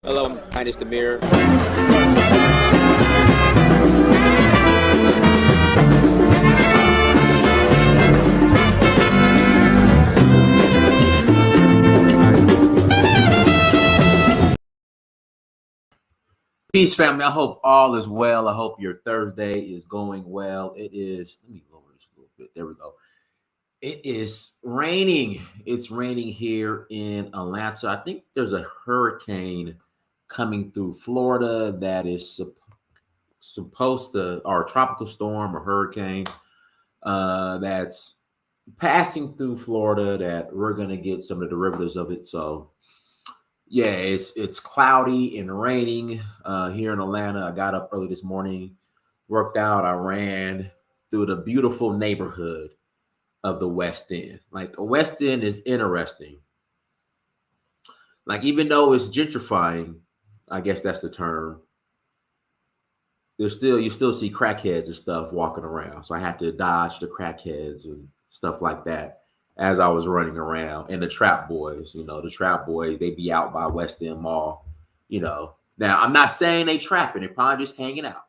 Hello, my name is Amir. Peace, family. I hope all is well. I hope your Thursday is going well. It is, let me lower this a little bit. There we go. It is raining. It's raining here in Atlanta. I think there's a hurricane coming through Florida that is supposed to, or a tropical storm or hurricane that's passing through Florida that we're going to get some of the derivatives of it. So, yeah, it's cloudy and raining here in Atlanta. I got up early this morning, worked out. I ran through the beautiful neighborhood of the West End. Like, the West End is interesting. Like, even though it's gentrifying, I guess that's the term, you still see crackheads and stuff walking around. So I had to dodge the crackheads and stuff like that as I was running around. And the trap boys, they be out by West End Mall, Now, I'm not saying they trapping. They're probably just hanging out.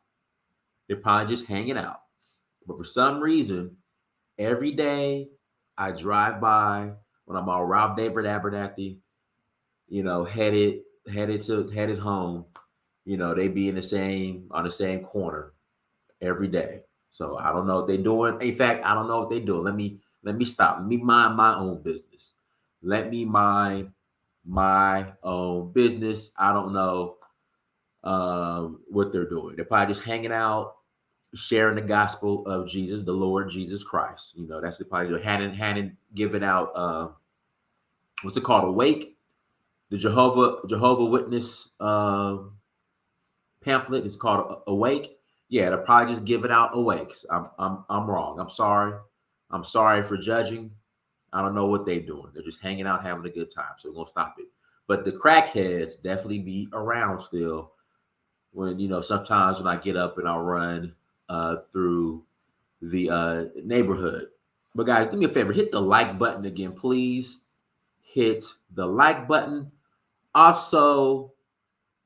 But for some reason, every day I drive by when I'm on Rob David Abernathy, headed home, they be on the same corner every day. So I don't know what they're doing. In fact, I don't know what they're doing. Let me stop. Let me mind my own business. Let me mind my own business. I don't know what they're doing. They're probably just hanging out, sharing the gospel of Jesus, the Lord Jesus Christ. That's the probably hadn't given out what's it called? Awake, the Jehovah Witness pamphlet is called Awake. Yeah, they're probably just giving out awakes. I'm wrong. I'm sorry. I'm sorry for judging. I don't know what they're doing. They're just hanging out, having a good time. So we're gonna stop it. But the crackheads definitely be around still. When sometimes when I get up and I run through the neighborhood. But guys, do me a favor, hit the like button again, please. Hit the like button. Also,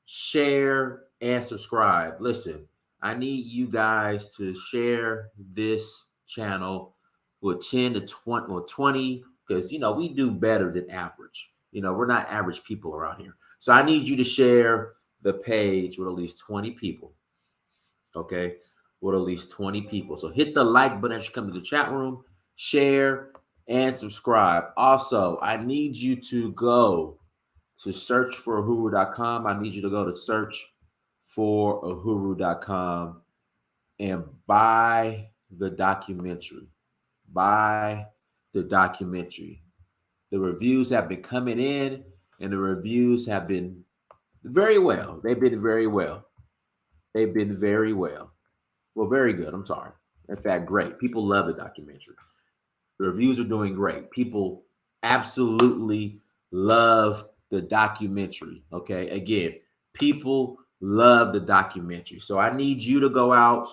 share and subscribe. Listen, I need you guys to share this channel with 10 to 20 or 20 because we do better than average. We're not average people around here. So I need you to share the page with at least 20 people. Okay, with at least 20 people. So hit the like button as you come to the chat room, share and subscribe. Also, I need you to go to searchforahuru.com. I need you to go to searchforahuru.com and buy the documentary. Buy the documentary. The reviews have been coming in, and the reviews have been very well. They've been very well. They've been very well. Well, very good. I'm sorry. In fact, great. People love the documentary. The reviews are doing great. People absolutely love the documentary. Okay. Again, people love the documentary. So I need you to go out.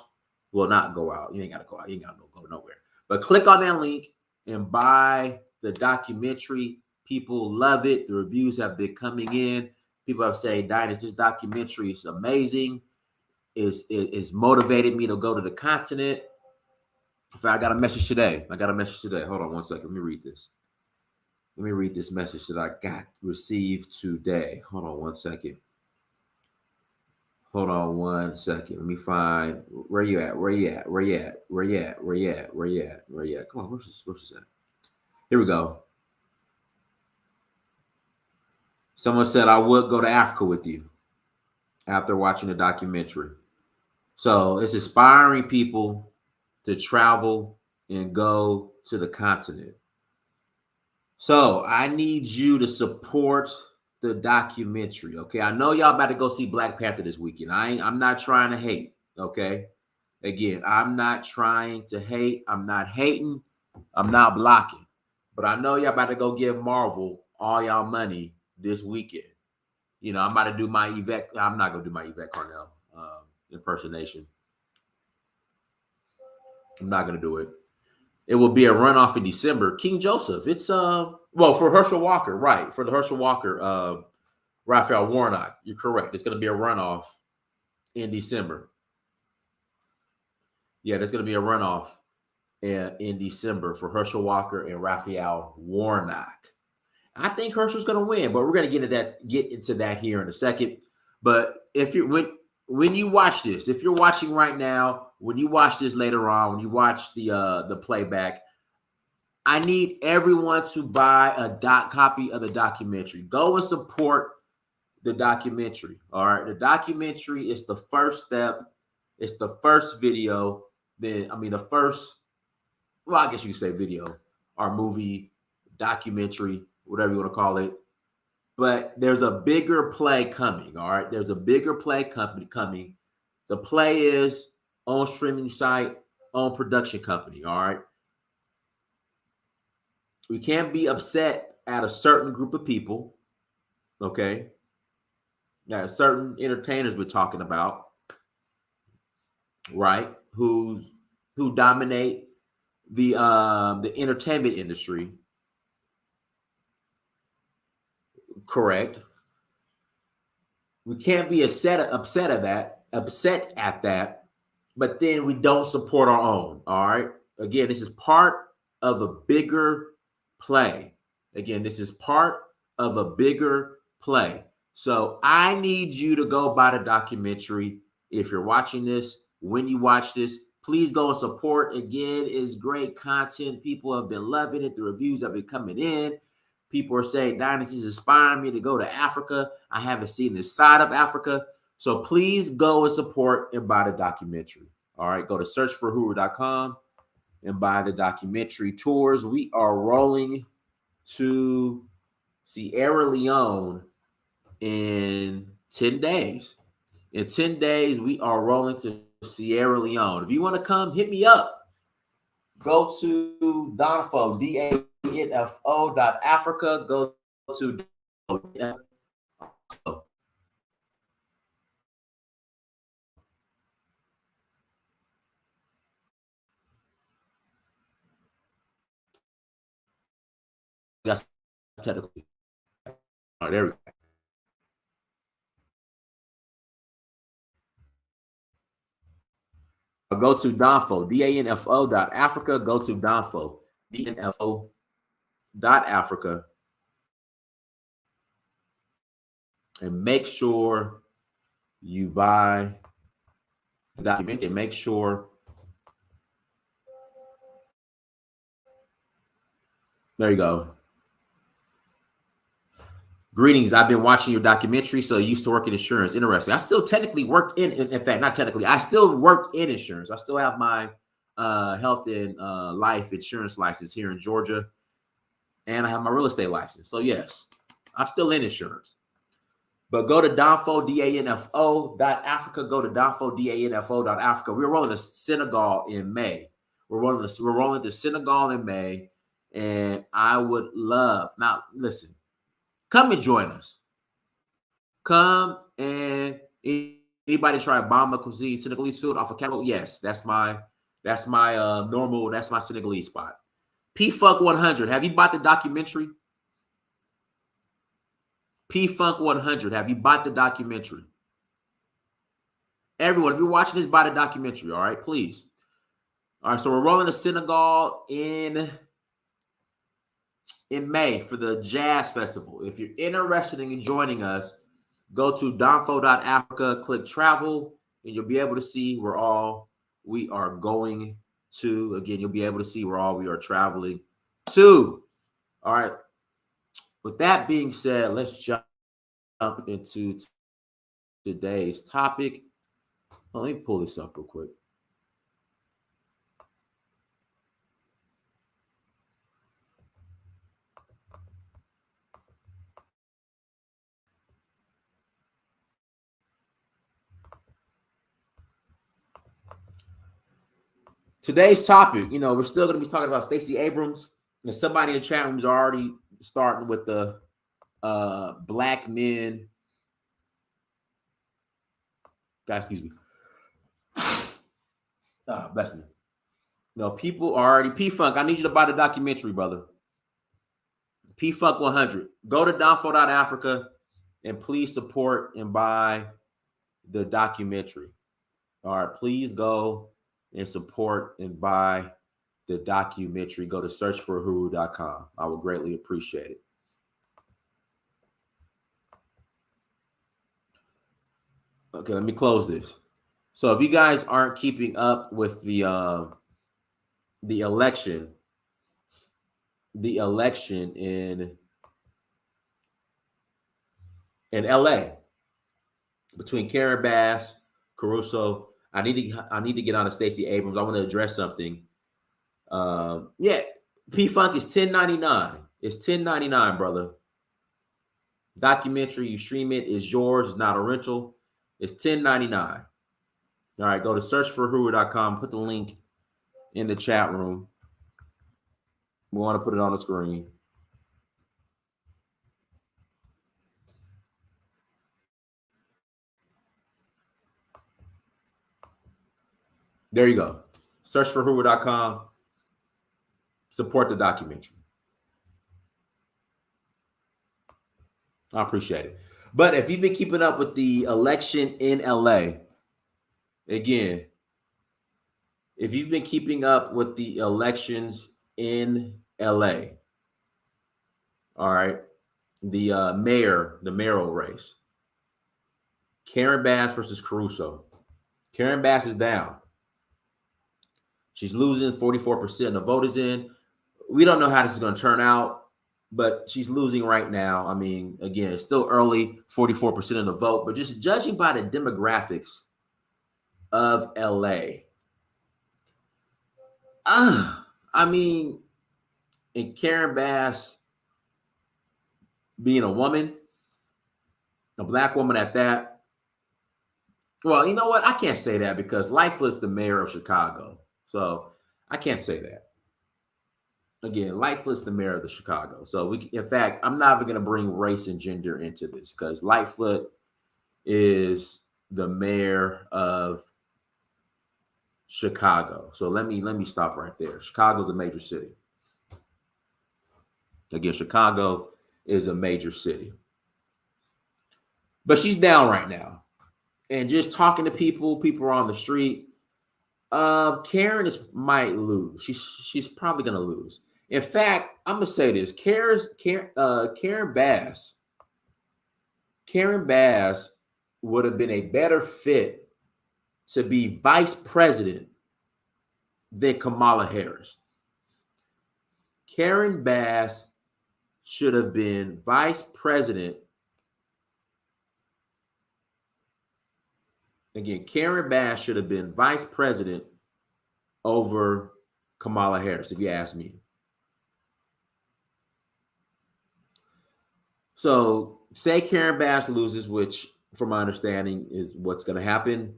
Well, not go out. You ain't got to go out. You ain't got to go nowhere. But click on that link and buy the documentary. People love it. The reviews have been coming in. People have said, Dynas, this documentary is amazing. It's motivated me to go to the continent. In fact, I got a message today. Hold on one second. Let me read this. Let me read this message that I got received today. Hold on one second. Let me find where you at. Come on, where's this at? Here we go. Someone said I would go to Africa with you after watching the documentary. So it's inspiring people to travel and go to the continent. So I need you to support the documentary. Okay. I know y'all about to go see Black Panther this weekend. I'm not trying to hate. Okay. Again, I'm not trying to hate. I'm not hating. I'm not blocking. But I know y'all about to go give Marvel all y'all money this weekend. I'm about to do my Yvette. I'm not going to do my Yvette Carnell impersonation. I'm not going to do it. It will be a runoff in December. King Joseph. It's for Herschel Walker, right? For the Herschel Walker Raphael Warnock, you're correct. There's going to be a runoff in December. Yeah, there's going to be a runoff in December for Herschel Walker and Raphael Warnock. I think Herschel's going to win, but we're going to get into that here in a second. But if you when you watch this, if you're watching right now, when you watch this later on, when you watch the playback, I need everyone to buy a copy of the documentary. Go and support the documentary. All right, the documentary is the first step. It's the first video. The first. Well, I guess you could say video or movie, documentary, whatever you want to call it. But there's a bigger play coming, all right? There's a bigger play coming. The play is on streaming site, on production company, all right? We can't be upset at a certain group of people, okay? Now, certain entertainers we're talking about, right? Who dominate the entertainment industry. Correct. We can't be upset at that, but then we don't support our own. All right. Again, this is part of a bigger play. So I need you to go buy the documentary. If you're watching this, when you watch this, please go and support. Again, it's great content. People have been loving it. The reviews have been coming in. People are saying Dynasty is inspiring me to go to Africa. I haven't seen this side of Africa. So please go and support and buy the documentary. All right, go to searchforhuru.com and buy the documentary tours. We are rolling to Sierra Leone in 10 days. In 10 days, we are rolling to Sierra Leone. If you want to come, hit me up. Go to Danfo, DANFO.Africa. Go to that's technically. All right, there we go. Go to Danfo, DANFO.Africa. Go to Danfo, DANFO.Africa. And make sure you buy the document and make sure. There you go. Greetings. I've been watching your documentary, so I used to work in insurance. Interesting. I still technically work in fact, not technically. I still work in insurance. I still have my health and life insurance license here in Georgia, and I have my real estate license. So yes, I'm still in insurance. But go to Danfo, DANFO.Africa. Go to Danfo, DANFO.Africa. We're rolling to Senegal in May. We're rolling to Senegal in May, and I would love. Now, listen. Come and join us. Come and anybody try Bama cuisine, Senegalese food off of Cattle? Yes, that's my normal, that's my Senegalese spot. P-Funk 100. Have you bought the documentary? P-Funk 100. Have you bought the documentary? Everyone, if you're watching this, buy the documentary, all right? Please. All right, so we're rolling to Senegal in May for the Jazz Festival. If you're interested in joining us, go to Danfo.Africa, click travel, and you'll be able to see where all we are going to. Again, you'll be able to see where all we are traveling to. All right. With that being said, let's jump into today's topic. Let me pull this up real quick. Today's topic, we're still going to be talking about Stacey Abrams, and somebody in the chat room is already starting with the black men. God, excuse me. Bless me. People are already P-Funk. I need you to buy the documentary, brother. P-Funk 100. Go to Danfo.Africa and please support and buy the documentary. All right, please go and support and buy the documentary. Go to searchforhuru.com. I would greatly appreciate it. Okay, let me close this. So if you guys aren't keeping up with the election in LA between Karen Bass, Caruso, I need to get on to Stacey Abrams. I want to address something. Yeah, P Funk is $10.99. It's $10.99, brother. Documentary, you stream it, is yours. It's not a rental. It's $10.99. All right, go to searchforhuru.com. Put the link in the chat room. We want to put it on the screen. There you go. Searchforhuru.com. Support the documentary. I appreciate it. But if you've been keeping up with the election in LA, again, if you've been keeping up with the elections in LA, all right, the mayoral race, Karen Bass versus Caruso. Karen Bass is down. She's losing. 44% of the vote is in. We don't know how this is going to turn out, but she's losing right now. I mean, again, it's still early, 44% of the vote, but just judging by the demographics of LA, I mean, and Karen Bass being a woman, a black woman at that. Well, you know what? I can't say that because Lightfoot's the mayor of Chicago. So I can't say that. Again, Lightfoot's the mayor of the Chicago. So in fact, I'm not even going to bring race and gender into this because Lightfoot is the mayor of Chicago. So let me stop right there. Chicago's a major city. Again, Chicago is a major city. But she's down right now. And just talking to people are on the street. Karen might lose. She's probably going to lose. In fact, I'm gonna say this: Karen Bass would have been a better fit to be vice president than Kamala Harris. Karen Bass should have been vice president. Again, Karen Bass should have been vice president over Kamala Harris, if you ask me. So say Karen Bass loses, which from my understanding is what's going to happen.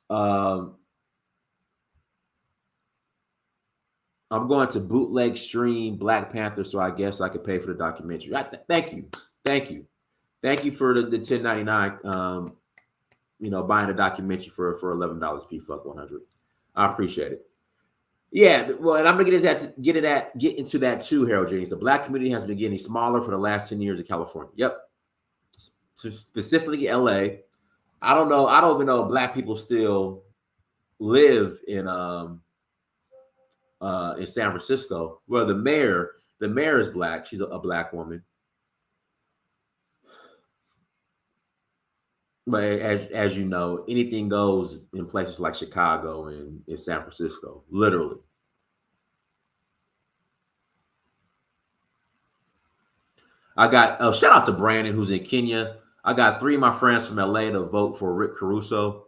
I'm going to bootleg stream Black Panther, so I guess I could pay for the documentary. Thank you for the $10.99. Buying the documentary for $11 P-Fuck 100. I appreciate it. Yeah, well, and I'm gonna get into that too, Harold Jennings. The Black community has been getting smaller for the last 10 years in California. Yep, specifically LA. I don't even know if Black people still live in San Francisco. Well, the mayor is Black. She's a Black woman. But as you know, anything goes in places like Chicago and in San Francisco, literally. I got shout out to Brandon, who's in Kenya. I got 3 of my friends from LA to vote for Rick Caruso.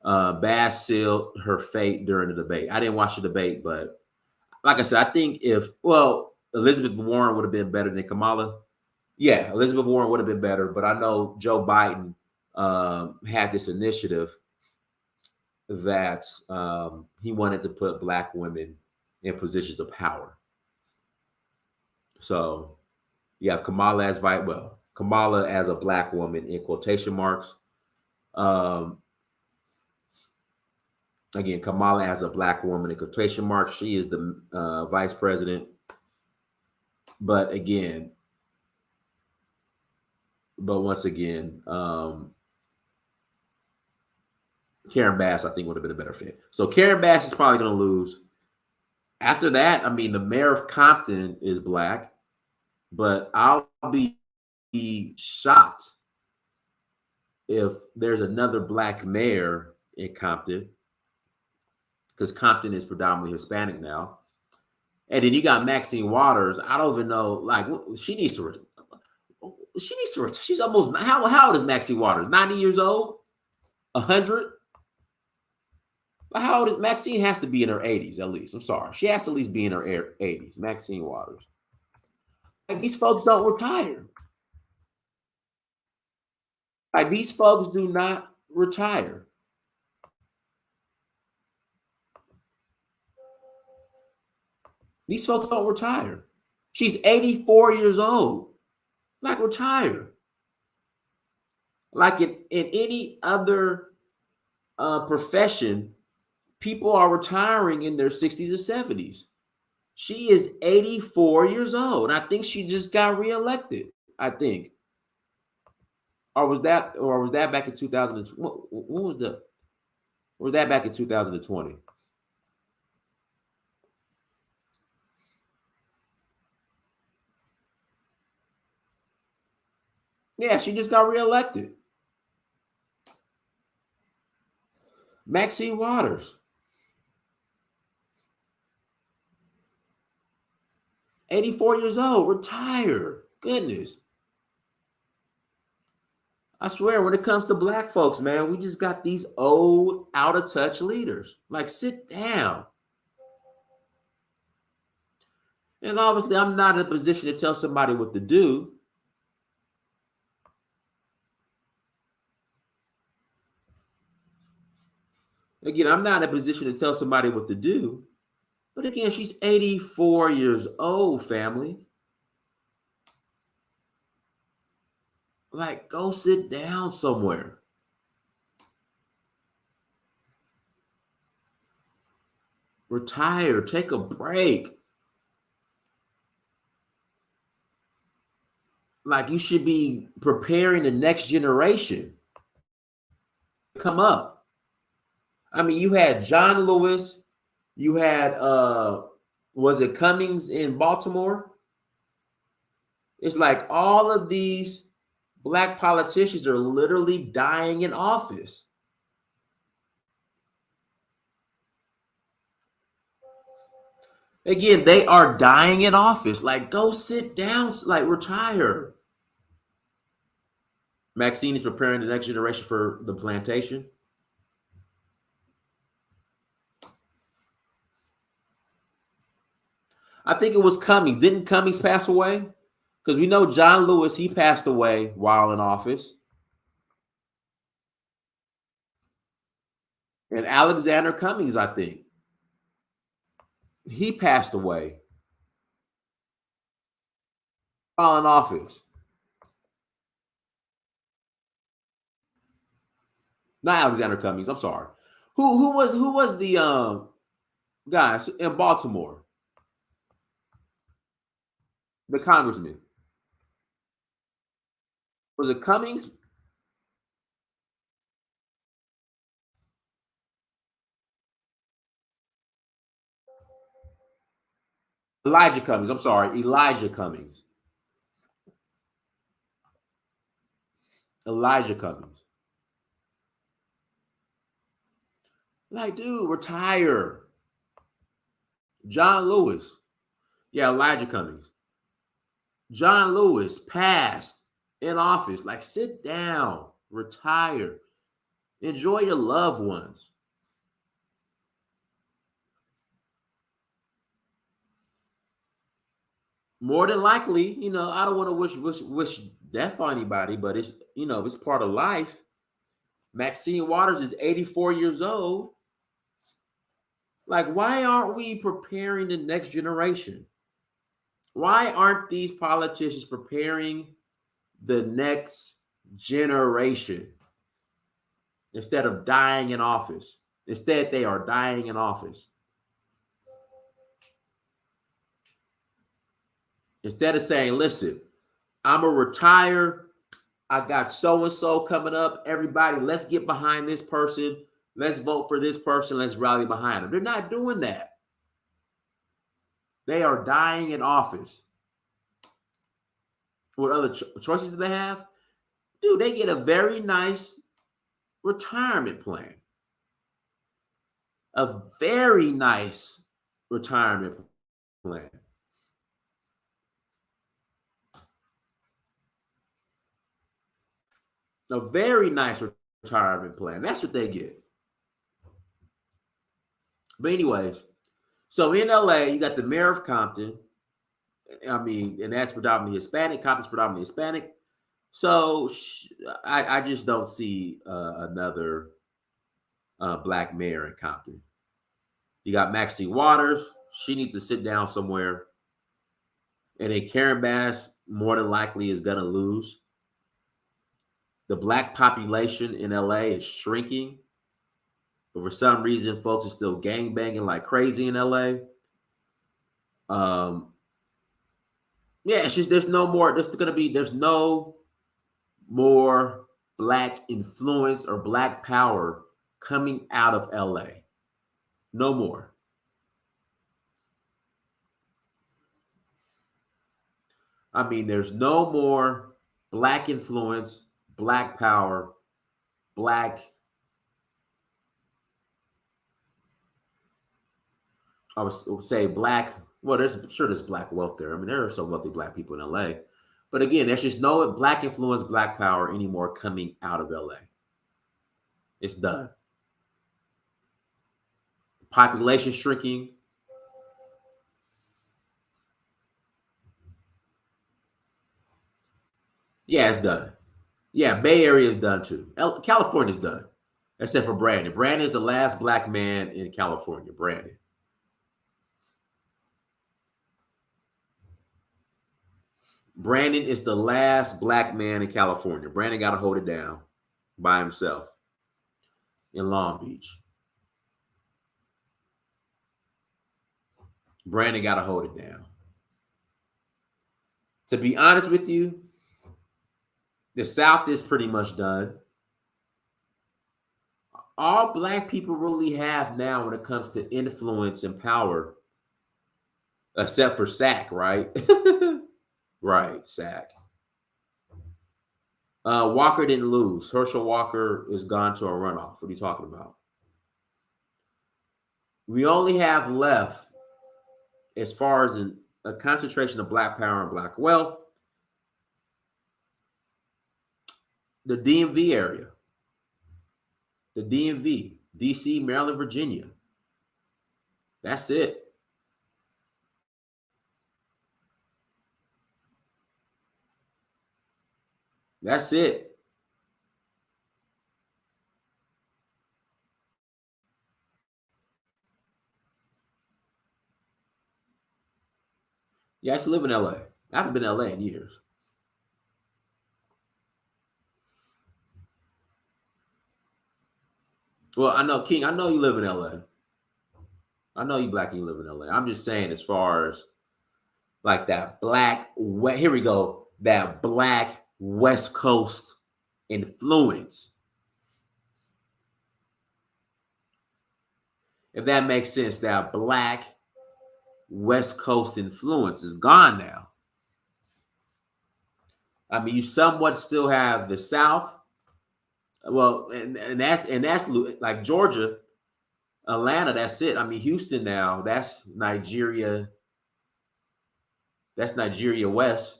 Bass sealed her fate during the debate. I didn't watch the debate, but like I said, I think Elizabeth Warren would have been better than Kamala. Yeah, Elizabeth Warren would have been better, but I know Joe Biden had this initiative that he wanted to put Black women in positions of power. So you have Kamala as a Black woman in quotation marks. Again, Kamala as a Black woman in quotation marks. She is the vice president. But again, But once again, Karen Bass, I think, would have been a better fit. So Karen Bass is probably going to lose. After that, I mean, the mayor of Compton is black, but I'll be shocked if there's another black mayor in Compton, because Compton is predominantly Hispanic now. And then you got Maxine Waters. I don't even know, like, she needs to. She's almost, how old is Maxine Waters? 90 years old? 100? How old is Maxine? Has to be in her 80s at least. I'm sorry. She has to at least be in her 80s. Maxine Waters. Like, these folks don't retire. Like, these folks do not retire. These folks don't retire. She's 84 years old. Like, retire. Like in any other profession, people are retiring in their 60s or 70s. She is 84 years old. I think she just got reelected. I think. Or was that back in 2020? What was the? Was that back in 2020? Yeah, she just got reelected. Maxine Waters. 84 years old, retire. Goodness. I swear, when it comes to black folks, man, we just got these old, out of touch leaders. Like, sit down. And obviously, I'm not in a position to tell somebody what to do. Again, I'm not in a position to tell somebody what to do. But again, she's 84 years old, family. Like, go sit down somewhere. Retire, take a break. Like, you should be preparing the next generation to come up. I mean, you had John Lewis, you had was it Cummings in Baltimore? It's like all of these black politicians are literally dying in office. Again, they are dying in office. Like, go sit down, like, retire. Maxine is preparing the next generation for the plantation. I think it was Cummings. Didn't Cummings pass away? Because we know John Lewis, he passed away while in office. And Alexander Cummings, I think, he passed away while in office. Not Alexander Cummings. I'm sorry. Who was the guy in Baltimore? The congressman. Was it Cummings? Elijah Cummings. I'm sorry, Elijah Cummings. Elijah Cummings. Like, dude, retire. John Lewis. Yeah, Elijah Cummings. John Lewis passed in office. Like, sit down, retire, enjoy your loved ones. More than likely, I don't want to wish death on anybody, but it's part of life. Maxine Waters is 84 years old. Like, why aren't we preparing the next generation? Why aren't these politicians preparing the next generation instead of dying in office? Instead, they are dying in office. Instead of saying, listen, I'm going to retire I got so and so coming up. Everybody, let's get behind this person. Let's vote for this person. Let's rally behind them. They're not doing that. They are dying in office. What other choices do they have? Dude, they get a very nice retirement plan. A very nice retirement plan. A very nice retirement plan. That's what they get. But anyways, so in LA, you got the mayor of Compton. I mean, and that's predominantly Hispanic. Compton's predominantly Hispanic. So I just don't see another black mayor in Compton. You got Maxine Waters. She needs to sit down somewhere. And then Karen Bass more than likely is going to lose. The black population in LA is shrinking. But for some reason, folks are still gangbanging like crazy in LA. Yeah, it's just there's no more. There's no more black influence or black power coming out of LA. No more. I mean, there's no more black influence, black power, black. I would say black. Well, there's black wealth there. I mean, there are some wealthy black people in LA. But again, there's just no black influence, black power anymore coming out of LA. It's done. Population shrinking. Yeah, it's done. Yeah, Bay Area is done too. California's done, except for Brandon. Brandon is the last black man in California. Brandon. Brandon is the last black man in California. Brandon got to hold it down by himself in Long Beach. Brandon got to hold it down. To be honest with you, the South is pretty much done. All black people really have now when it comes to influence and power, except for Sack, right? Right, Sack. Walker didn't lose. Herschel Walker is gone to a runoff. What are you talking about? We only have left, as far as a concentration of black power and black wealth, the DMV area. The DMV, DC, Maryland, Virginia. That's it. That's it. Yeah, I used to live in LA. I haven't been to LA in years. Well, I know, King, I know you live in LA. I know you black and you live in LA. I'm just saying, as far as like that black, here we go, that black West Coast influence. If that makes sense, that black West Coast influence is gone now. I mean, you somewhat still have the South. Well, and that's like Georgia, Atlanta. That's it. I mean, Houston now. That's Nigeria. That's Nigeria West.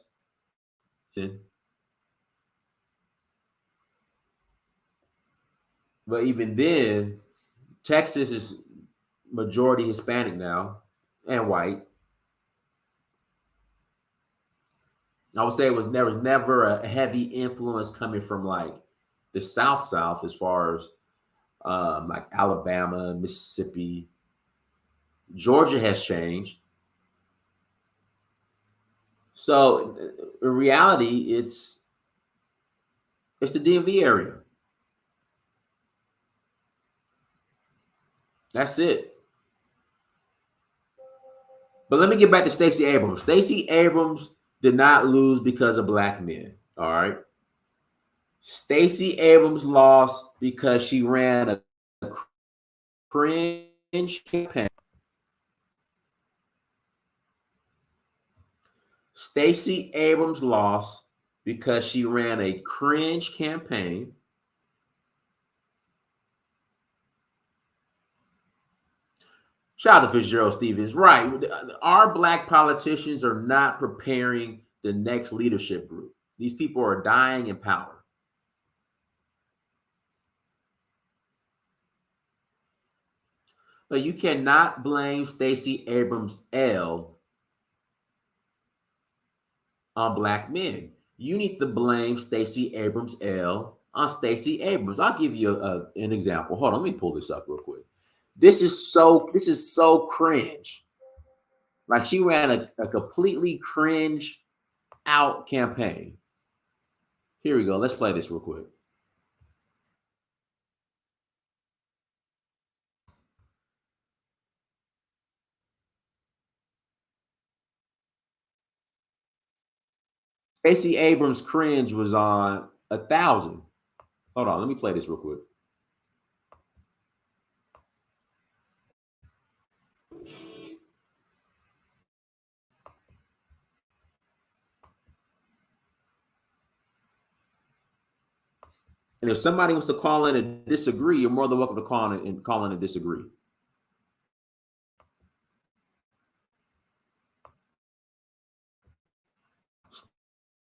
But even then, Texas is majority Hispanic now and white. I would say there was never a heavy influence coming from like the South as far as like Alabama, Mississippi. Georgia has changed. So in reality, it's the DMV area. That's it. But let me get back to Stacey Abrams. Stacey Abrams did not lose because of black men. All right. Stacey Abrams lost because she ran a cringe campaign. Stacey Abrams lost because she ran a cringe campaign. Shout out to Fitzgerald Stevens. Right. Our black politicians are not preparing the next leadership group. These people are dying in power. But you cannot blame Stacey Abrams' L on black men. You need to blame Stacey Abrams' L on Stacey Abrams. I'll give you an example. Hold on, let me pull this up real quick. This is so cringe. Like she ran a completely cringe out campaign. Here we go. Let's play this real quick. Stacey Abrams' cringe was on 1,000. Hold on, let me play this real quick. And if somebody wants to call in and disagree, you're more than welcome to call in and disagree.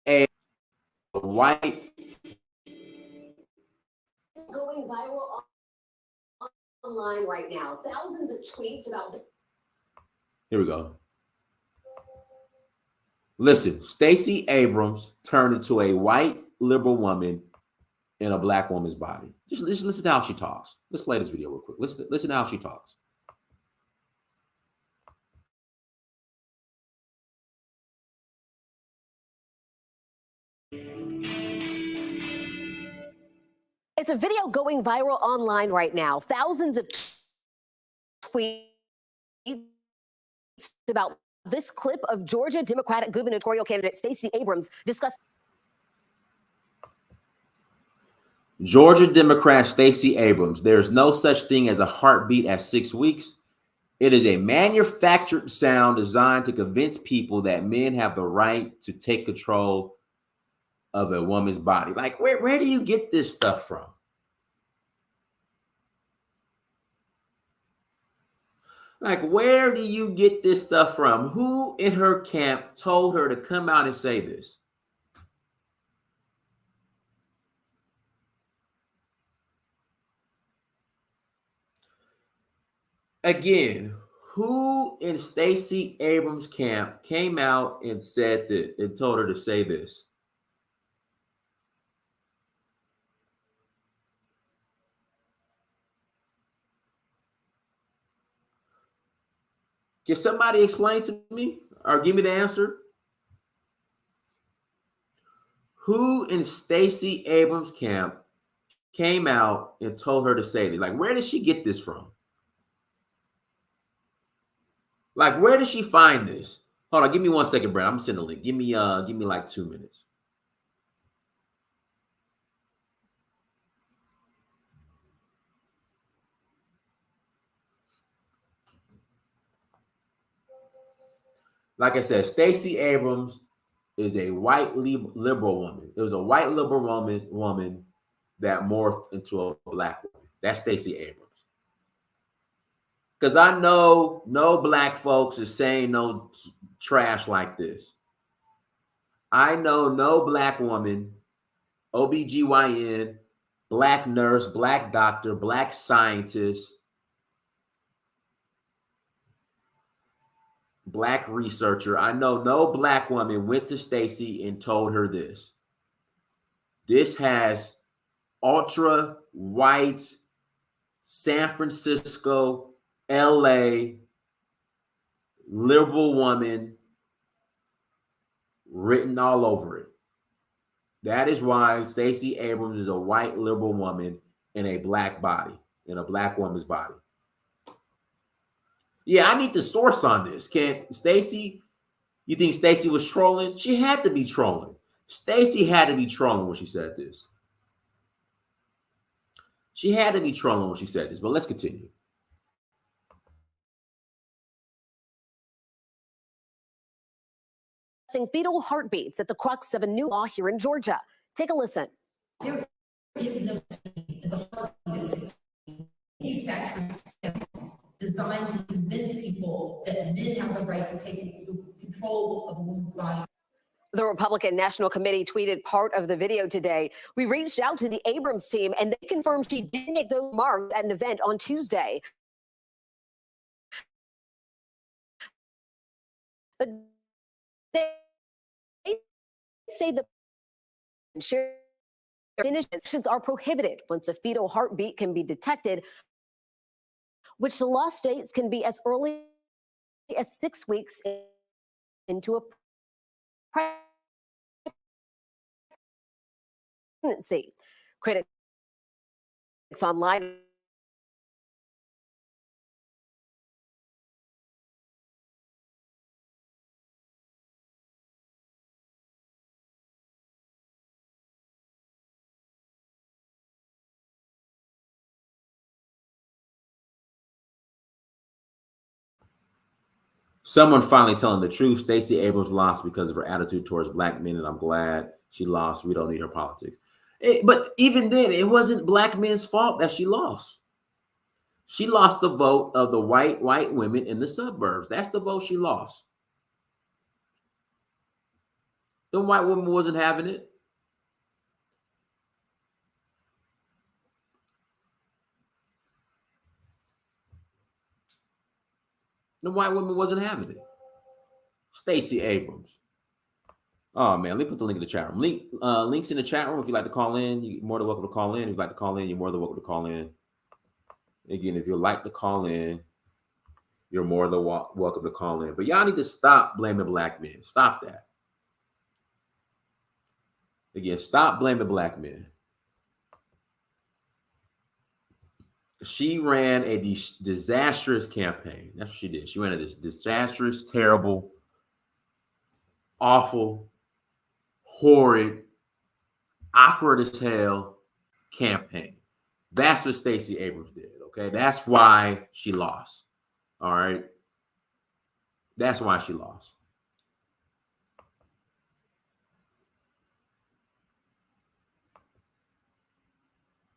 A white going viral online right now. Thousands of tweets about. Here we go. Listen, Stacey Abrams turned into a white liberal woman in a black woman's body. Just listen to how she talks. Let's play this video real quick. Listen to how she talks. It's a video going viral online right now. Thousands of tweets about this clip of Georgia Democratic gubernatorial candidate Stacey Abrams discussing. Georgia Democrat Stacey Abrams. There's no such thing as a heartbeat at 6 weeks. It is a manufactured sound designed to convince people that men have the right to take control of a woman's body. Like, where do you get this stuff from? Like, where do you get this stuff from? Who in her camp told her to come out and say this? Again, who in Stacey Abrams' camp came out and said that and told her to say this? Can somebody explain to me or give me the answer? Who in Stacey Abrams' camp came out and told her to say this? Like, where did she get this from? Like, where did she find this? Hold on, give me 1 second, Brad. I'm sending a link. Give me like 2 minutes. Like I said, Stacey Abrams is a white liberal woman. It was a white liberal woman that morphed into a black woman. That's Stacey Abrams. Because I know no black folks is saying no trash like this. I know no black woman, OBGYN, black nurse, black doctor, black scientist, black researcher. I know no black woman went to Stacey and told her this. This has ultra white San Francisco, LA, liberal woman written all over it. That is why Stacey Abrams is a white liberal woman in a black body, in a black woman's body. Yeah, I need the source on this. Can Stacey, you think Stacey was trolling? She had to be trolling. Stacey had to be trolling when she said this. She had to be trolling when she said this, but let's continue. Fetal heartbeats at the crux of a new law here in Georgia. Take a listen. There is no pain as a heartbeat designed to convince people that men have the right to take control of a woman's body. The Republican National Committee tweeted part of the video today. We reached out to the Abrams team, and they confirmed she did make those remarks at an event on Tuesday. But they say the finishes are prohibited once a fetal heartbeat can be detected, which the law states can be as early as 6 weeks into a pregnancy. Critics online Someone finally telling the truth. Stacey Abrams lost because of her attitude towards black men, and I'm glad she lost. We don't need her politics. But even then, it wasn't black men's fault that she lost. She lost the vote of the white women in the suburbs. That's the vote she lost. The white woman wasn't having it. The white woman wasn't having it. Stacey Abrams. Oh man, let me put the link in the chat room. Links in the chat room. If you'd like to call in, you're more than welcome to call in. If you'd like to call in, you're more than welcome to call in. Again, if you'd like to call in, you're more than welcome to call in. But y'all need to stop blaming black men. Stop that. Again, stop blaming black men. She ran a disastrous campaign. That's what she did. She ran a disastrous, terrible, awful, horrid, awkward as hell campaign. That's what Stacey Abrams did. Okay, that's why she lost. All right, that's why she lost.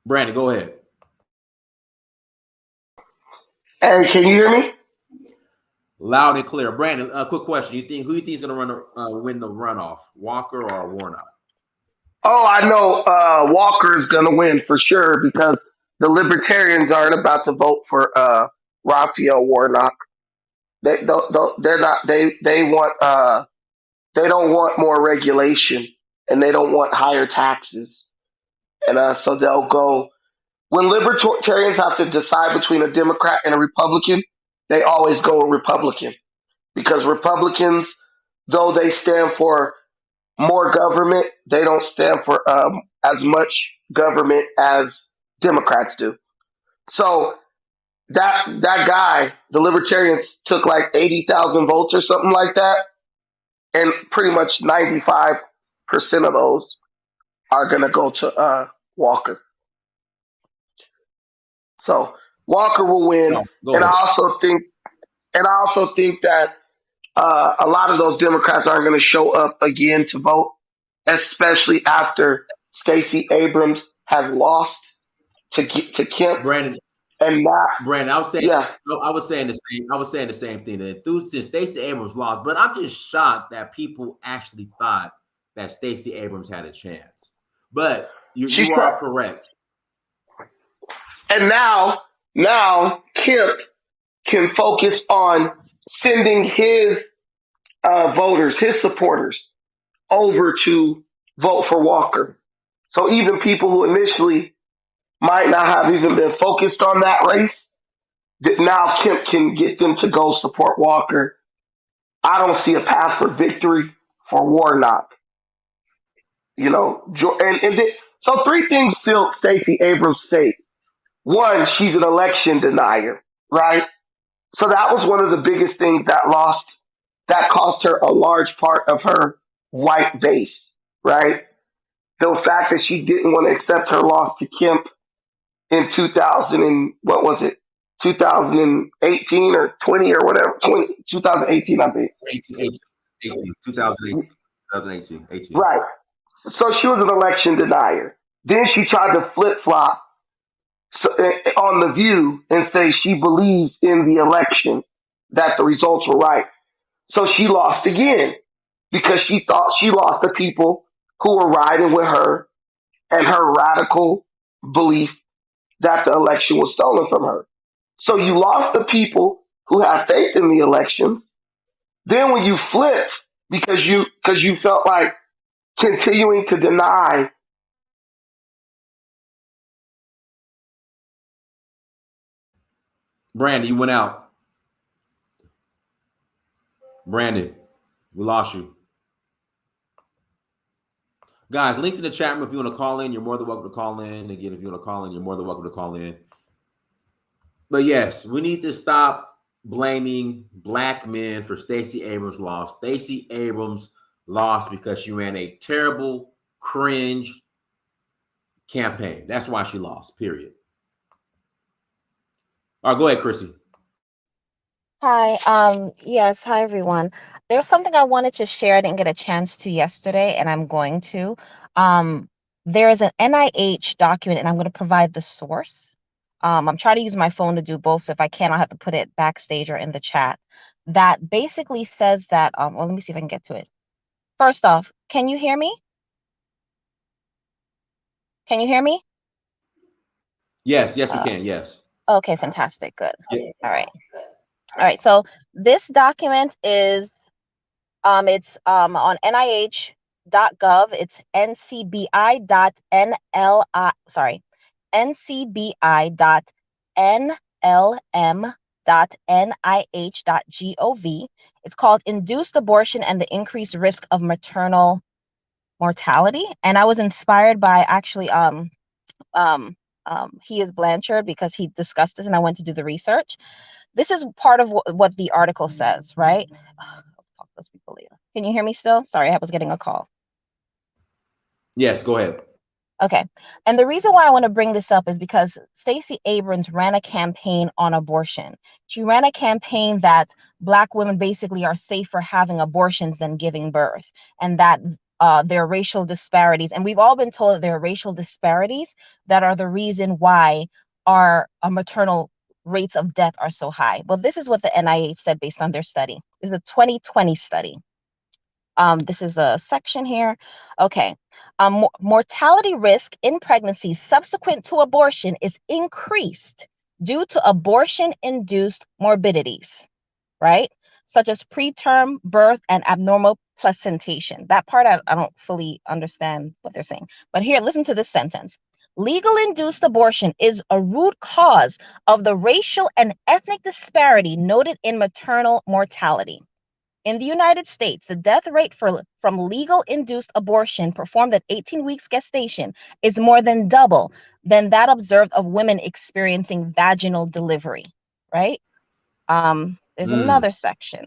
Brandon, go ahead. Hey, can you hear me? Loud and clear. Brandon, a quick question. Who do you think is going to win the runoff, Walker or Warnock? Oh, I know Walker is going to win for sure because the Libertarians aren't about to vote for Raphael Warnock. They're not. They want. They don't want more regulation and they don't want higher taxes, and so they'll go. When Libertarians have to decide between a Democrat and a Republican, they always go a Republican because Republicans, though they stand for more government, they don't stand for as much government as Democrats do. So that guy, the Libertarians took like 80,000 votes or something like that, and pretty much 95% of those are gonna go to Walker. So Walker will win, and I also think that a lot of those Democrats aren't going to show up again to vote, especially after Stacey Abrams has lost to Kemp. Brandon, Brandon, I was saying the same thing. That since Stacey Abrams lost, but I'm just shocked that people actually thought that Stacey Abrams had a chance. But you are correct. And now Kemp can focus on sending his voters, his supporters, over to vote for Walker. So even people who initially might not have even been focused on that race, that now Kemp can get them to go support Walker. I don't see a path for victory for Warnock. You know, so three things still Stacey Abrams say. One, she's an election denier, right? So that was one of the biggest things that cost her a large part of her white base, right? The fact that she didn't want to accept her loss to Kemp in 2000 and what was it? 2018 or 20 or whatever. 2018, I think. 2018, 18. Right. So she was an election denier. Then she tried to flip flop on the View and say she believes in the election, that the results were right. So she lost again because she thought she lost the people who were riding with her and her radical belief that the election was stolen from her. So you lost the people who have faith in the elections. Then when you flipped because you felt like continuing to deny. Brandon, you went out. Brandon, we lost you. Guys, links in the chat room. If you want to call in, you're more than welcome to call in. Again, if you want to call in, you're more than welcome to call in. But yes, we need to stop blaming black men for Stacey Abrams' loss. Stacey Abrams lost because she ran a terrible, cringe campaign. That's why she lost, period. All right, go ahead, Chrissy. Hi, yes, hi everyone. There's something I wanted to share. I didn't get a chance to yesterday, and I'm going to. There is an NIH document, and I'm going to provide the source. I'm trying to use my phone to do both, so if I can, I'll have to put it backstage or in the chat. That basically says that, well, let me see if I can get to it. First off, can you hear me? Can you hear me? Yes, we can, yes. Okay, fantastic, good. Yeah. All right, so this document is it's on NIH.gov. It's ncbi.nlm.nih.gov. It's called Induced Abortion and the Increased Risk of Maternal Mortality. And I was inspired by actually he is Blanchard, because he discussed this, and I went to do the research. This is part of what the article says, right? I'll talk to those people later. Can you hear me still? Sorry, I was getting a call. Yes, go ahead. Okay. And the reason why I want to bring this up is because Stacey Abrams ran a campaign on abortion. She ran a campaign that Black women basically are safer having abortions than giving birth, and that there are racial disparities. And we've all been told that there are racial disparities that are the reason why our maternal rates of death are so high. Well, this is what the NIH said based on their study. This is a 2020 study. This is a section here. Okay. Mortality risk in pregnancy subsequent to abortion is increased due to abortion-induced morbidities, right? Such as preterm birth and abnormal placentation. That part, I don't fully understand what they're saying. But here, listen to this sentence. Legal induced abortion is a root cause of the racial and ethnic disparity noted in maternal mortality. In the United States, the death rate from legal induced abortion performed at 18 weeks gestation is more than double than that observed of women experiencing vaginal delivery, right? There's another section,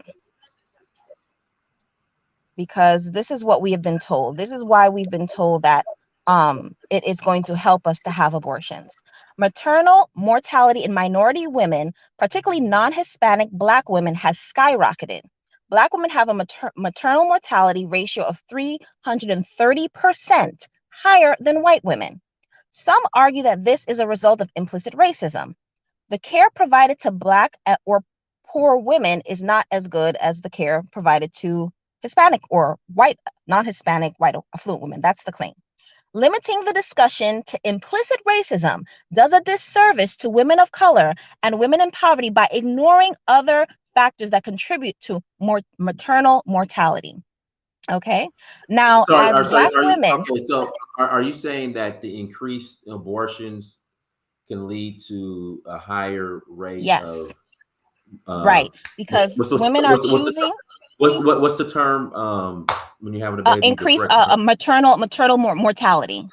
because this is what we have been told. This is why we've been told that it is going to help us to have abortions. Maternal mortality in minority women, particularly non-Hispanic Black women, has skyrocketed. Black women have a maternal mortality ratio of 330% higher than white women. Some argue that this is a result of implicit racism. The care provided to Black or poor women is not as good as the care provided to Hispanic or white, non-Hispanic, white affluent women. That's the claim. Limiting the discussion to implicit racism does a disservice to women of color and women in poverty by ignoring other factors that contribute to maternal mortality. Okay. Now, So as Black women. Okay, so are you saying that the increased abortions can lead to a higher rate of? Right, because women are choosing. What's the term when you're having a baby? Increase maternal mortality.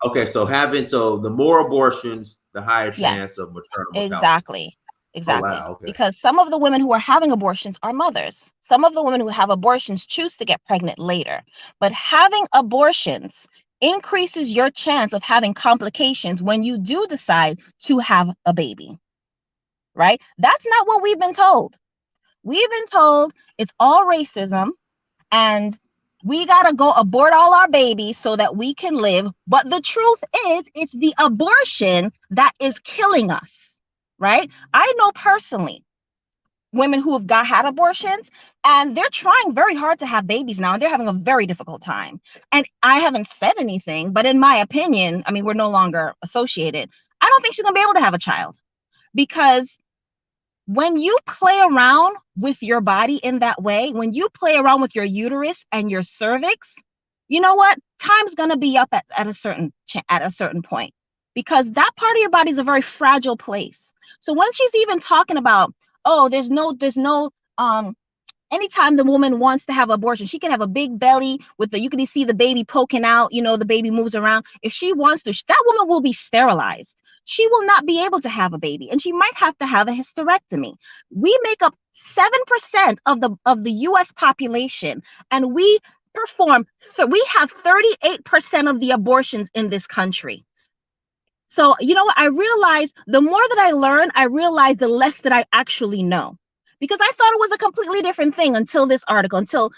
Okay, so the more abortions, the higher chance of maternal mortality. Exactly. Oh, wow, okay. Because some of the women who are having abortions are mothers. Some of the women who have abortions choose to get pregnant later. But having abortions increases your chance of having complications when you do decide to have a baby, right? That's not what we've been told. We've been told it's all racism and we got to go abort all our babies so that we can live. But the truth is, it's the abortion that is killing us, right? I know personally women who have had abortions, and they're trying very hard to have babies now, and they're having a very difficult time. And I haven't said anything, but in my opinion, I mean, we're no longer associated. I don't think she's gonna be able to have a child, because when you play around with your body in that way, when you play around with your uterus and your cervix, you know what? Time's gonna be up at a certain point, because that part of your body is a very fragile place. So when she's even talking about, oh, there's no anytime the woman wants to have abortion, she can have a big belly with you can see the baby poking out, the baby moves around. If she wants to, that woman will be sterilized. She will not be able to have a baby, and she might have to have a hysterectomy. We make up 7% of the US population, and we have 38% of the abortions in this country. So, you know what? I realized the more that I learn, I realize the less that I actually know. Because I thought it was a completely different thing until this article, until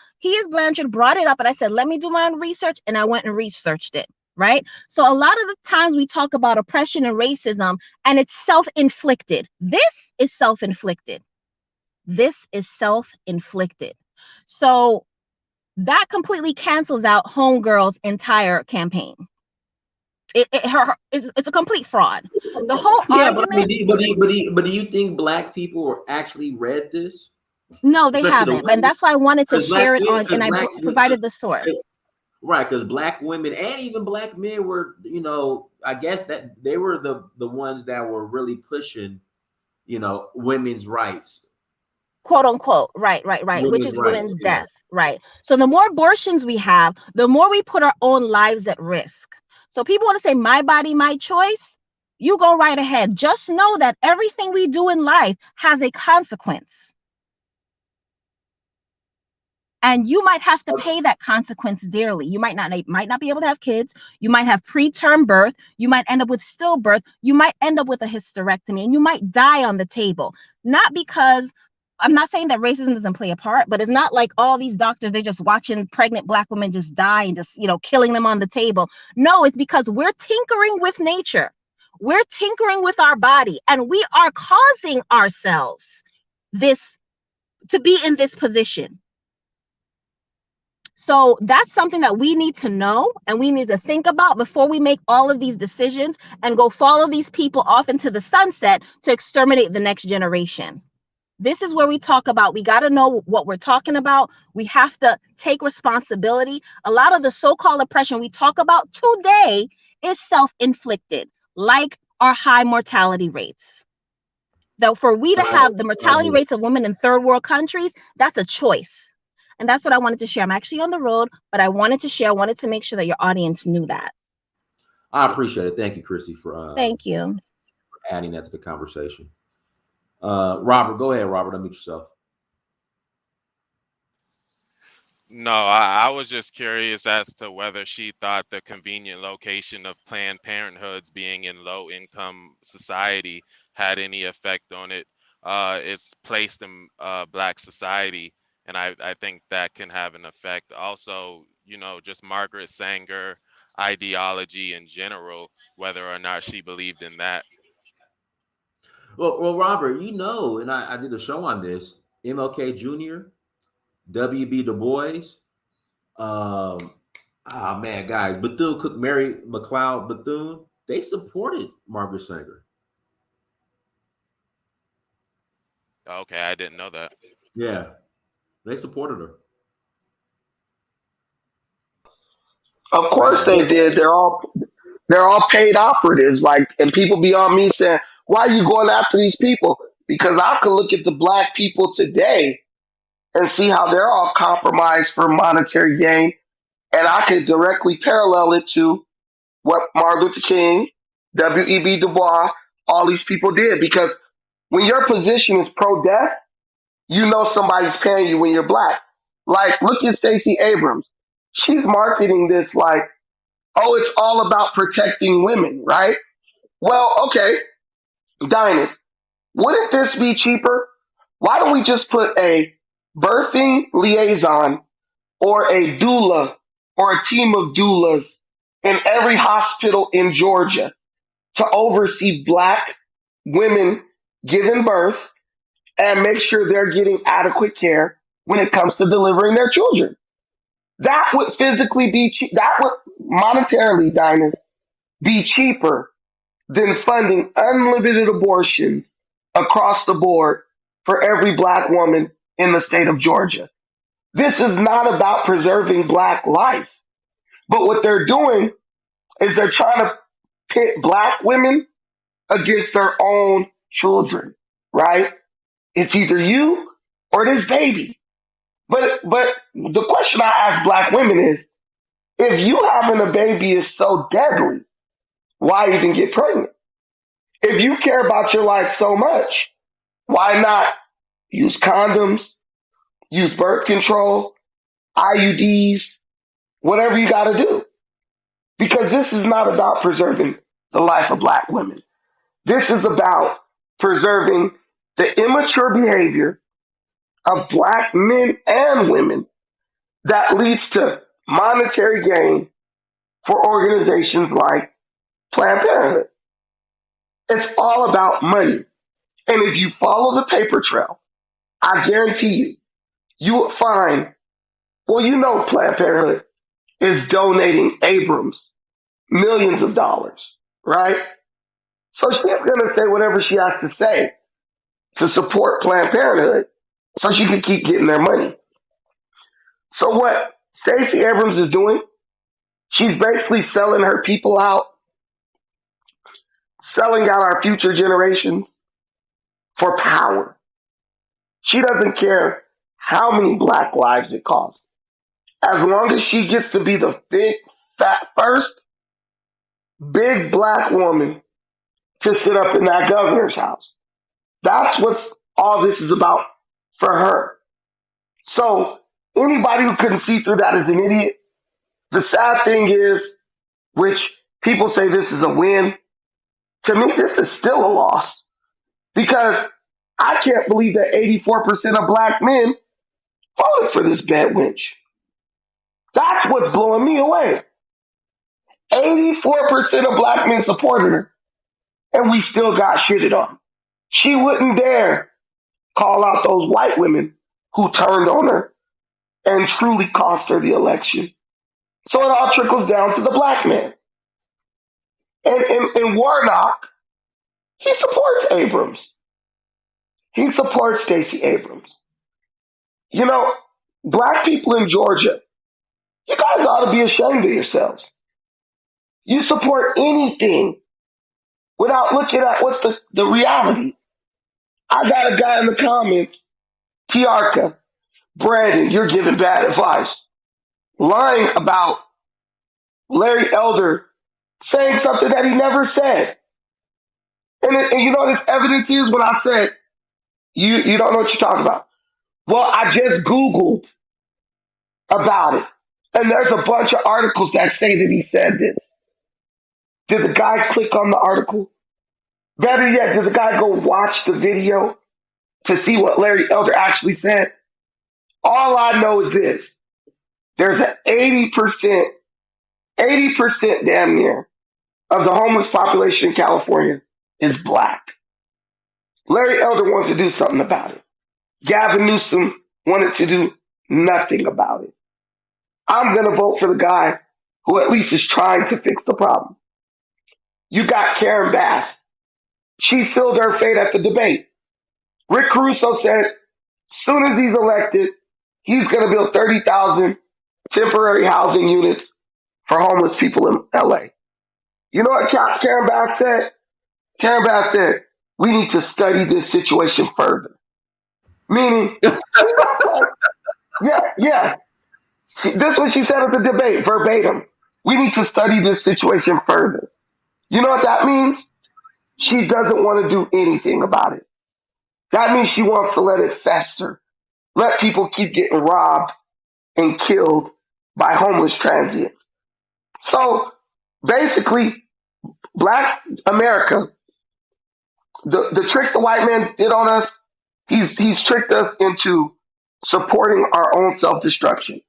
Blanchard brought it up, and I said, let me do my own research, and I went and researched it, right? So a lot of the times we talk about oppression and racism, and it's self-inflicted. This is self-inflicted. This is self-inflicted. So that completely cancels out Homegirl's entire campaign. It's a complete fraud. The whole argument. But do you think Black people actually read this? No, they haven't, and that's why I wanted to share it on, and I provided the source. Right, because Black women and even Black men were, I guess that they were the ones that were really pushing, women's rights, quote unquote, right, which is women's death, right? So the more abortions we have, the more we put our own lives at risk. So people want to say, my body, my choice. You go right ahead. Just know that everything we do in life has a consequence. And you might have to pay that consequence dearly. You might not be able to have kids. You might have preterm birth. You might end up with stillbirth. You might end up with a hysterectomy, and you might die on the table. Not because, I'm not saying that racism doesn't play a part, but it's not like all these doctors, they're just watching pregnant Black women just die and just, killing them on the table. No, it's because we're tinkering with nature. We're tinkering with our body, and we are causing ourselves to be in this position. So that's something that we need to know, and we need to think about before we make all of these decisions and go follow these people off into the sunset to exterminate the next generation. This is where we talk about, we got to know what we're talking about. We have to take responsibility. A lot of the so-called oppression we talk about today is self-inflicted, like our high mortality rates. Though for we to have the mortality rates of women in third world countries, that's a choice. And that's what I wanted to share. I'm actually on the road, but I wanted to share. I wanted to make sure that your audience knew that. I appreciate it. Thank you, Chrissy, for thank you for adding that to the conversation. Robert, go ahead, Robert. Unmute yourself. No, I was just curious as to whether she thought the convenient location of Planned Parenthoods being in low-income society had any effect on it. It's placed in Black society, and I think that can have an effect. Also, just Margaret Sanger ideology in general, whether or not she believed in that. Well, Robert, and I did a show on this. MLK Jr., W.B. Du Bois, guys, Bethune-Cookman, Mary McLeod Bethune, they supported Margaret Sanger. Okay, I didn't know that. Yeah, they supported her. Of course they did. They're all paid operatives. And people be on me saying, why are you going after these people? Because I could look at the Black people today and see how they're all compromised for monetary gain. And I could directly parallel it to what Martin Luther King, W.E.B. Du Bois, all these people did. Because when your position is pro-death, somebody's paying you when you're Black. Look at Stacey Abrams. She's marketing this like, oh, it's all about protecting women, right? Well, okay, Dynas, wouldn't this be cheaper? Why don't we just put a birthing liaison or a doula or a team of doulas in every hospital in Georgia to oversee Black women giving birth and make sure they're getting adequate care when it comes to delivering their children? That would physically be cheap. That would monetarily, Dynas, be cheaper than funding unlimited abortions across the board for every Black woman in the state of Georgia. This is not about preserving Black life. But what they're doing is they're trying to pit Black women against their own children, right? It's either you or this baby. But the question I ask Black women is, if you having a baby is so deadly, why even get pregnant? If you care about your life so much, why not use condoms, use birth control, IUDs, whatever you got to do? Because this is not about preserving the life of Black women. This is about preserving the immature behavior of Black men and women that leads to monetary gain for organizations like Planned Parenthood. It's all about money. And if you follow the paper trail, I guarantee you, you will find, well, you know, Planned Parenthood is donating Abrams millions of dollars, right? So she's going to say whatever she has to say to support Planned Parenthood so she can keep getting their money. So what Stacey Abrams is doing, she's basically selling her people out, selling out our future generations for power. She doesn't care how many Black lives it costs. As long as she gets to be the big, fat, first big Black woman to sit up in that governor's house. That's what all this is about for her. So anybody who couldn't see through that is an idiot. The sad thing is, which people say this is a win, to me this is still a loss. Because I can't believe that 84% of Black men voted for this bad wench. That's what's blowing me away. 84% of Black men supported her, and we still got shitted on. She wouldn't dare call out those white women who turned on her and truly cost her the election. So it all trickles down to the Black man. And Warnock, he supports Abrams. He supports Stacey Abrams. You know, Black people in Georgia, you guys ought to be ashamed of yourselves. You support anything without looking at what's the reality. I got a guy in the comments, Tiarka, Brandon, you're giving bad advice. Lying about Larry Elder saying something that he never said. And you know what this evidence is when I said, you don't know what you're talking about. Well, I just Googled about it. And there's a bunch of articles that say that he said this. Did the guy click on the article? Better yet, did the guy go watch the video to see what Larry Elder actually said? All I know is this. There's an 80% damn near of the homeless population in California is Black. Larry Elder wanted to do something about it. Gavin Newsom wanted to do nothing about it. I'm going to vote for the guy who at least is trying to fix the problem. You got Karen Bass. She sealed her fate at the debate. Rick Caruso said, as soon as he's elected, he's going to build 30,000 temporary housing units for homeless people in LA. You know what Karen Bass said? Karen Bass said, we need to study this situation further. Meaning, yeah. This is what she said at the debate, verbatim. We need to study this situation further. You know what that means? She doesn't want to do anything about it. That means she wants to let it fester. Let people keep getting robbed and killed by homeless transients. So Basically, Black America, the trick the white man did on us, he's tricked us into supporting our own self destruction.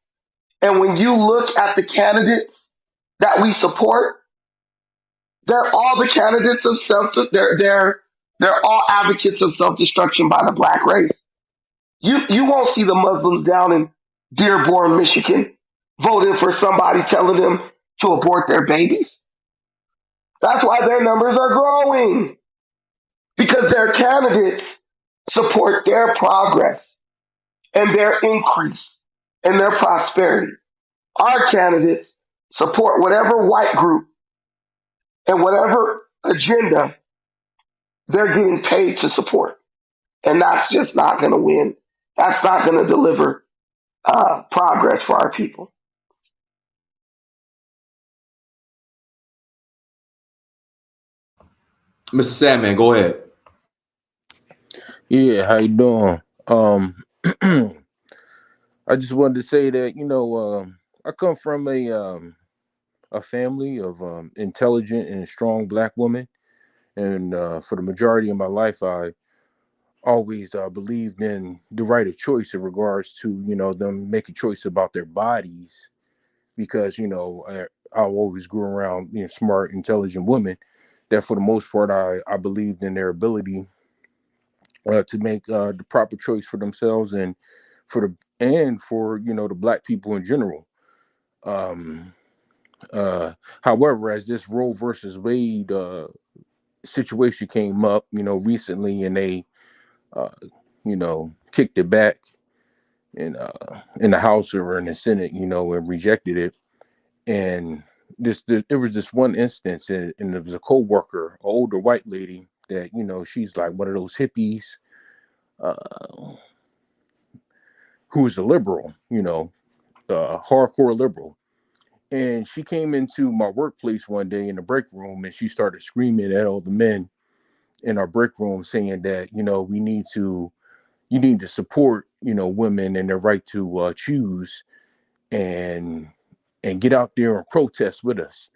And when you look at the candidates that we support, they're all the candidates of they're all advocates of self destruction by the black race. You won't see the Muslims down in Dearborn, Michigan, voting for somebody telling them to abort their babies. That's why their numbers are growing, because their candidates support their progress and their increase and their prosperity. Our candidates support whatever white group and whatever agenda they're getting paid to support. And that's just not going to win. That's not going to deliver progress for our people. Mr. Sandman, go ahead. Yeah, how you doing? I just wanted to say that I come from a family of intelligent and strong Black women, and for the majority of my life, I always believed in the right of choice in regards to them making choice about their bodies, because I always grew around smart, intelligent women that for the most part I believed in their ability to make the proper choice for themselves and for the Black people in general. Um, However, as this Roe versus Wade situation came up, recently, and they kicked it back in the House or in the Senate, and rejected it. And there was this one instance, and there was a co-worker, an older white lady that she's like one of those hippies uh, who's a liberal, hardcore liberal. And she came into my workplace one day in the break room, and she started screaming at all the men in our break room, saying that you need to support women and their right to choose, and get out there and protest with us.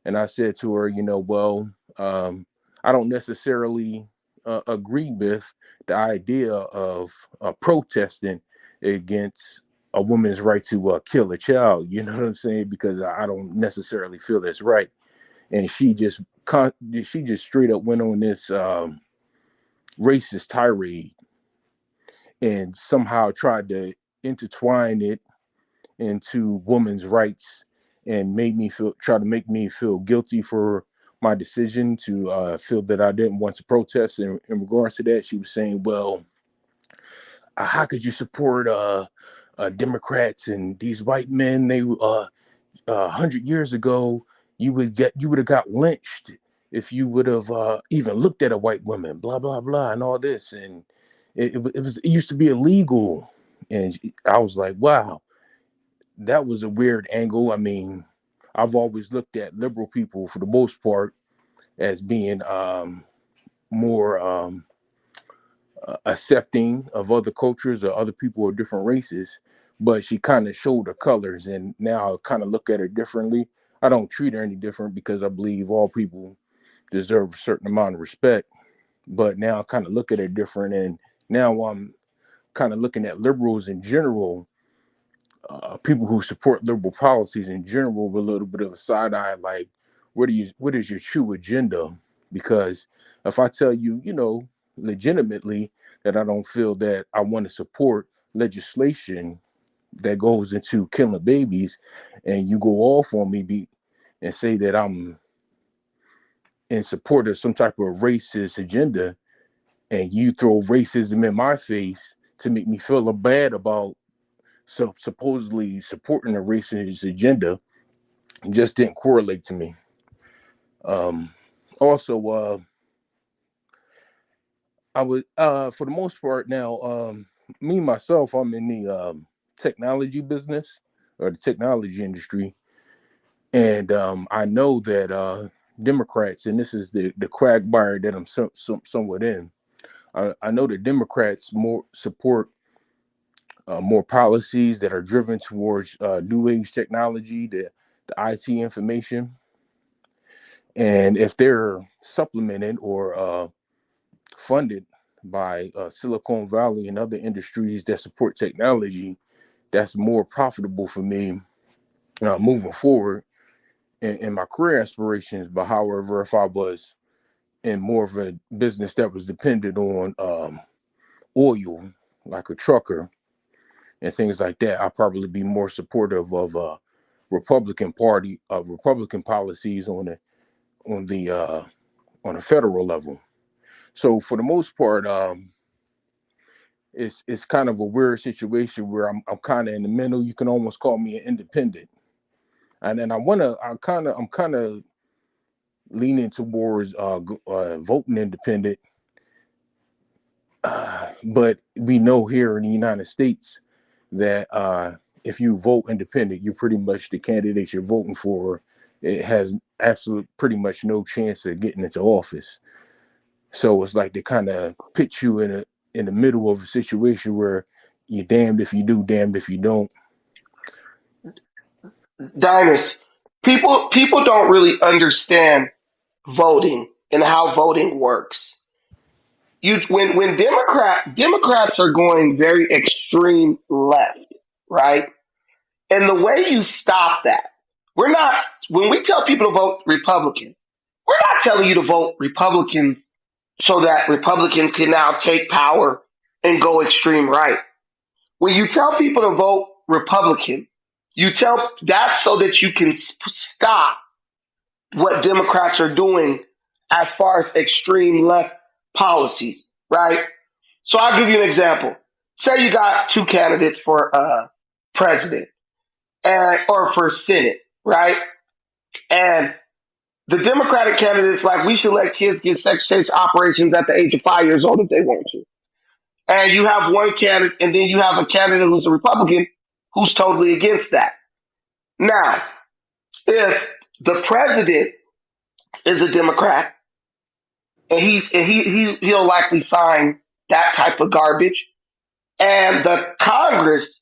And I said to her, well, I don't necessarily agree with the idea of protesting against a woman's right to kill a child. You know what I'm saying? Because I don't necessarily feel that's right. And she just straight up went on this racist tirade and somehow tried to intertwine it into women's rights, and try to make me feel guilty for my decision to feel that I didn't want to protest. In regards to that, she was saying, well, how could you support Democrats and these white men? They 100 years ago, you would have got lynched if you would have even looked at a white woman, blah blah blah, and all this. And it used to be illegal. And I was like, wow, that was a weird angle. I mean, I've always looked at liberal people for the most part as being more accepting of other cultures or other people of different races. But she kind of showed her colors, and now I kind of look at her differently. I don't treat her any different because I believe all people deserve a certain amount of respect. But now I kind of look at her different, and now I'm kind of looking at liberals in general, people who support liberal policies in general, with a little bit of a side eye, like, what is your true agenda? Because if I tell you, legitimately, that I don't feel that I want to support legislation that goes into killing babies, and you go off on me and say that I'm in support of some type of racist agenda, and you throw racism in my face to make me feel bad about supposedly supporting a racist agenda, just didn't correlate to me. Also, I was for the most part now, me myself, I'm in the technology business or the technology industry, and I know that Democrats, and this is the quagmire that I'm somewhat in. I know that Democrats more support more policies that are driven towards new age technology, the IT information. And if they're supplemented or funded by Silicon Valley and other industries that support technology, that's more profitable for me moving forward in my career aspirations. But however, if I was in more of a business that was dependent on oil, like a trucker and things like that, I'd probably be more supportive of Republican policies on a federal level. So for the most part, it's kind of a weird situation where I'm kind of in the middle. You can almost call me an independent, and then I'm kind of leaning towards voting independent. But we know here in the United States that if you vote independent, you're pretty much the candidate you're voting for. It has pretty much no chance of getting into office. So it's like they kind of put you in the middle of a situation where you're damned if you do, damned if you don't. Diners, people don't really understand voting and how voting works. When Democrats are going very extreme left, right? And the way you stop that, we're not when we tell people to vote Republican, we're not telling you to vote Republicans so that Republicans can now take power and go extreme right. When you tell people to vote Republican, you tell that's so that you can stop what Democrats are doing as far as extreme left policies, right? So I'll give you an example. Say you got two candidates for president or for Senate, right? And the Democratic candidates like we should let kids get sex change operations at the age of 5 years old if they want to. And you have one candidate, and then you have a candidate who's a Republican who's totally against that. Now, if the president is a Democrat, and he'll likely sign that type of garbage, and the Congress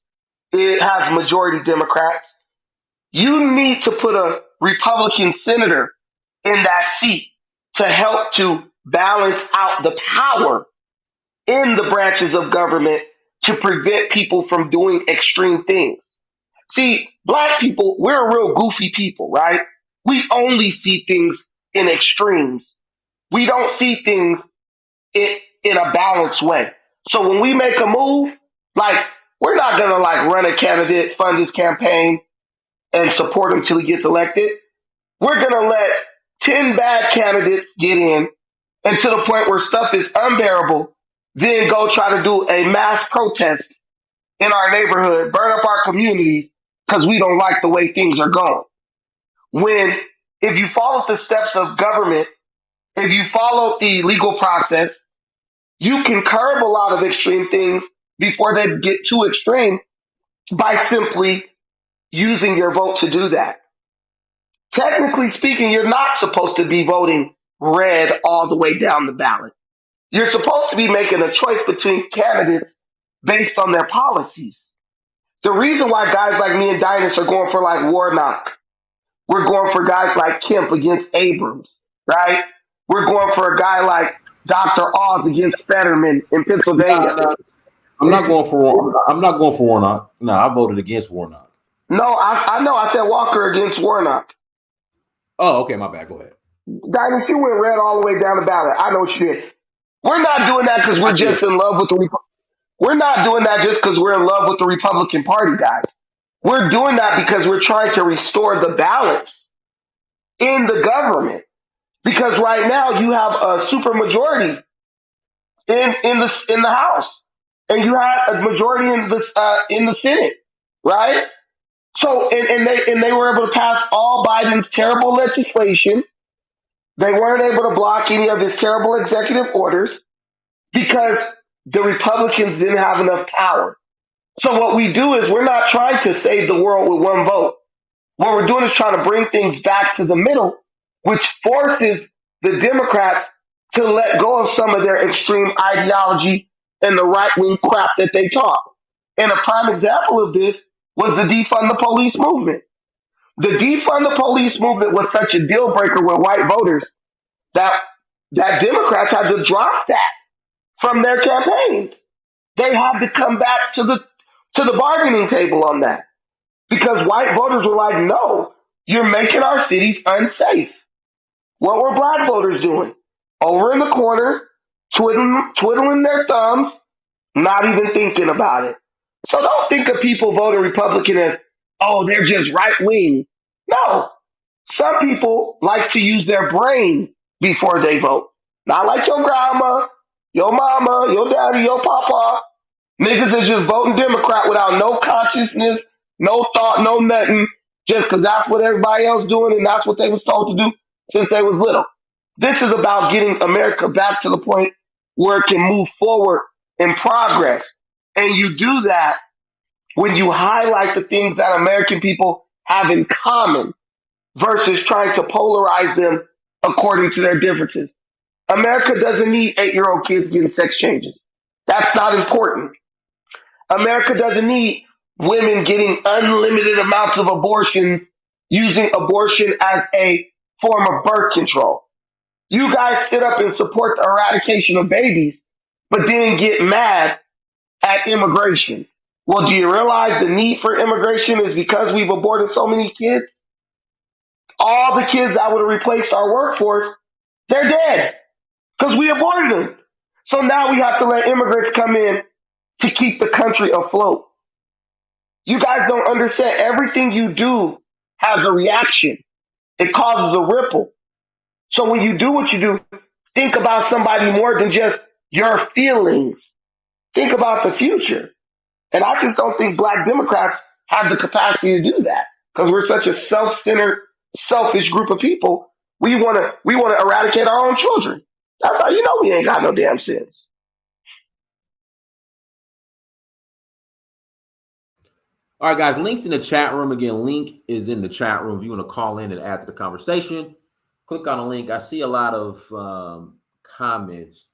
it has majority Democrats, you need to put a Republican senator in that seat to help to balance out the power in the branches of government to prevent people from doing extreme things. See, black people, we're a real goofy people, right? We only see things in extremes. We don't see things in a balanced way. So when we make a move, like we're not gonna like run a candidate, fund his campaign, and support him till he gets elected. We're gonna let 10 bad candidates get in, and to the point where stuff is unbearable, then go try to do a mass protest in our neighborhood, burn up our communities because we don't like the way things are going. When if you follow the steps of government, if you follow the legal process, you can curb a lot of extreme things before they get too extreme by simply using your vote to do that. Technically speaking, you're not supposed to be voting red all the way down the ballot. You're supposed to be making a choice between candidates based on their policies. The reason why guys like me and Dynas are going for like Warnock, we're going for guys like Kemp against Abrams, right? We're going for a guy like Dr. Oz against Fetterman in Pennsylvania. I'm not going for Warnock. No, I voted against Warnock. No, I know. I said Walker against Warnock. Oh, okay, my bad. Go ahead. Dynas, you went red all the way down the ballot. I know what you did. We're not doing that because we're just in love with the. We're not doing that just because we're in love with the Republican Party, guys. We're doing that because we're trying to restore the balance in the government. Because right now you have a supermajority in the House, and you have a majority in the Senate, right? So and they were able to pass all Biden's terrible legislation. They weren't able to block any of his terrible executive orders because the Republicans didn't have enough power. So what we do is we're not trying to save the world with one vote. What we're doing is trying to bring things back to the middle, which forces the Democrats to let go of some of their extreme ideology and the right-wing crap that they talk. And a prime example of this was the defund the police movement. The defund the police movement was such a deal breaker with white voters that Democrats had to drop that from their campaigns. They had to come back to the bargaining table on that because white voters were like, no, you're making our cities unsafe. What were black voters doing? Over in the corner, twiddling their thumbs, not even thinking about it. So don't think of people voting Republican as, oh, they're just right wing. No, some people like to use their brain before they vote. Not like your grandma, your mama, your daddy, your papa. Niggas are just voting Democrat without no consciousness, no thought, no nothing, just because that's what everybody else doing and that's what they was told to do since they was little. This is about getting America back to the point where it can move forward in progress. And you do that when you highlight the things that American people have in common versus trying to polarize them according to their differences. America doesn't need 8-year-old kids getting sex changes. That's not important. America doesn't need women getting unlimited amounts of abortions using abortion as a form of birth control. You guys sit up and support the eradication of babies, but then get mad at immigration. Well, do you realize the need for immigration is because we've aborted so many kids? All the kids that would have replaced our workforce, they're dead because we aborted them. So now we have to let immigrants come in to keep the country afloat. You guys don't understand. Everything you do has a reaction. It causes a ripple. So when you do what you do, think about somebody more than just your feelings. Think about the future. And I just don't think black Democrats have the capacity to do that because we're such a self-centered, selfish group of people. We want to eradicate our own children. That's how you know we ain't got no damn sense. All right, guys, links in the chat room. Again, link is in the chat room. If you want to call in and add to the conversation, click on the link. I see a lot of comments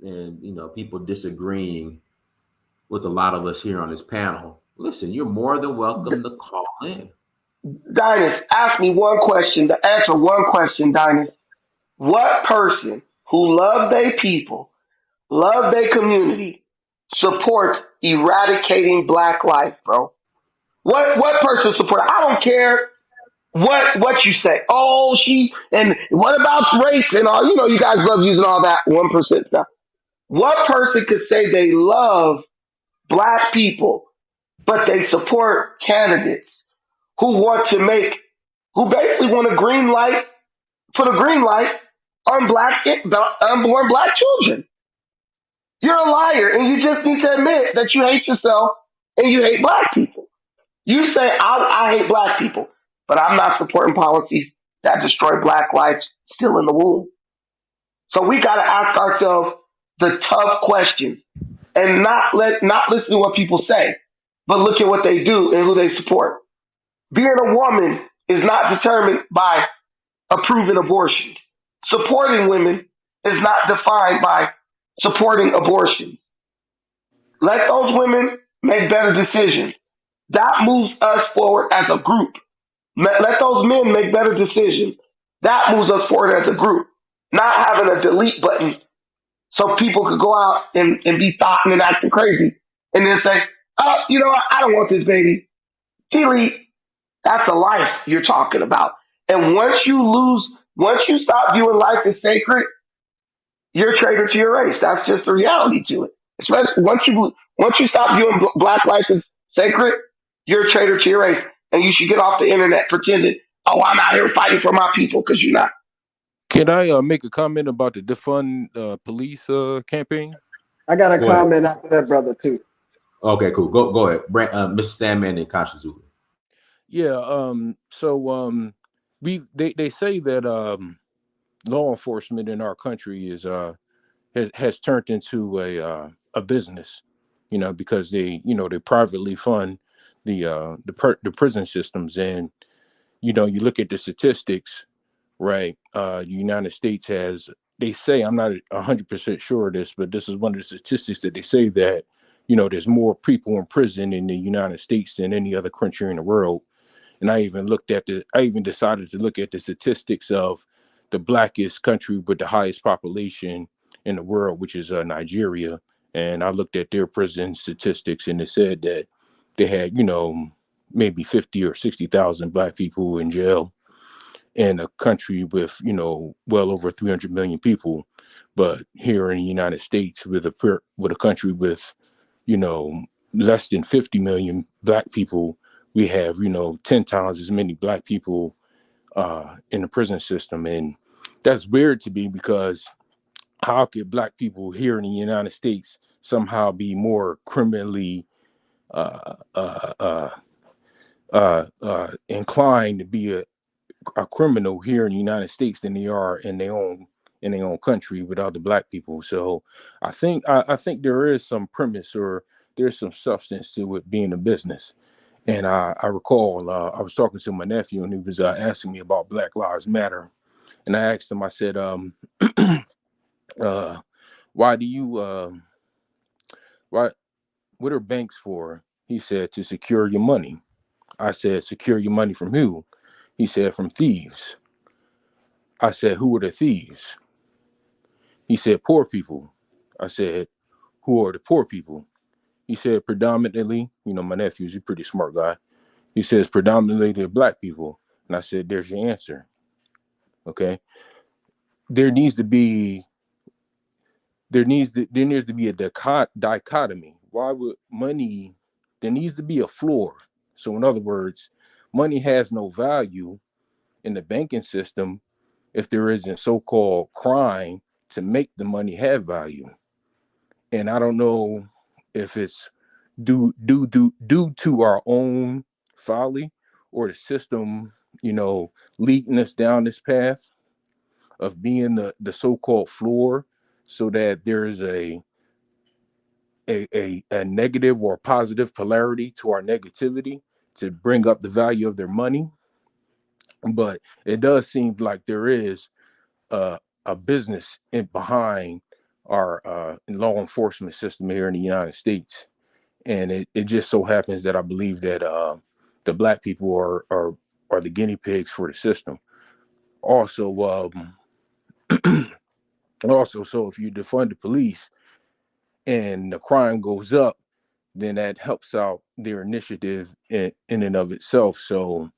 and, people disagreeing with a lot of us here on this panel. Listen, you're more than welcome to call in. Dynas, ask me one question. To answer one question, Dynas. What person who love their people, love their community, supports eradicating black life, bro? What person support? I don't care what you say. Oh, and what about race and all? You guys love using all that 1% stuff. What person could say they love black people, but they support candidates who who basically want a green light, put a green light on unborn black children? You're a liar, and you just need to admit that you hate yourself and you hate black people. You say, I hate black people, but I'm not supporting policies that destroy black lives still in the womb. So we got to ask ourselves the tough questions and not listen to what people say, but look at what they do and who they support. Being a woman is not determined by approving abortions. Supporting women is not defined by supporting abortions. Let those women make better decisions. That moves us forward as a group. Let those men make better decisions. That moves us forward as a group. Not having a delete button so people could go out and be thoughting and acting crazy and then say, oh, I don't want this baby. Delete. That's a life you're talking about. And once you stop viewing life as sacred, you're a traitor to your race. That's just the reality to it. Especially once you stop viewing black life as sacred, you're a traitor to your race. And you should get off the internet pretending, oh, I'm out here fighting for my people, because you're not. Can I make a comment about the defund police campaign? I got a comment after that, brother, too. Okay, cool. Go ahead. Mr. Sandman and Conscious Zulu. Yeah. So they say that law enforcement in our country has turned into a business, because they privately fund the prison systems, and you look at the statistics, right? The United States has, they say, I'm not 100% sure of this, but this is one of the statistics that they say that there's more people in prison in the United States than any other country in the world. And I even decided to look at the statistics of the blackest country with the highest population in the world, which is Nigeria. And I looked at their prison statistics, and it said that they had, maybe 50 or 60,000 black people in jail in a country with, well over 300 million people. But here in the United States, with a country with, less than 50 million black people, we have, 10 times as many black people in the prison system. And that's weird to me, because how could black people here in the United States somehow be more criminally inclined to be a criminal here in the United States than they are in their own country with other black people? So I think there is some premise, or there's some substance to it being a business. And I recall I was talking to my nephew, and he was asking me about Black Lives Matter, and I asked him, I said, why do you why what are banks for? He said, to secure your money. I said, secure your money from who? He said, from thieves. I said, who are the thieves? He said, poor people. I said, who are the poor people? He said, predominantly, my nephew's a pretty smart guy. He says, predominantly the black people. And I said, there's your answer. Okay. There needs to be a dichotomy. Why would money, there needs to be a floor. So in other words, money has no value in the banking system if there isn't so-called crime to make the money have value. And I don't know if it's due to our own folly, or the system, leading us down this path of being the so-called floor, so that there's a negative or positive polarity to our negativity to bring up the value of their money. But it does seem like there is a business behind our law enforcement system here in the United States. And it just so happens that I believe that the black people are the guinea pigs for the system. Also, so if you defund the police and the crime goes up, then that helps out their initiative in and of itself. So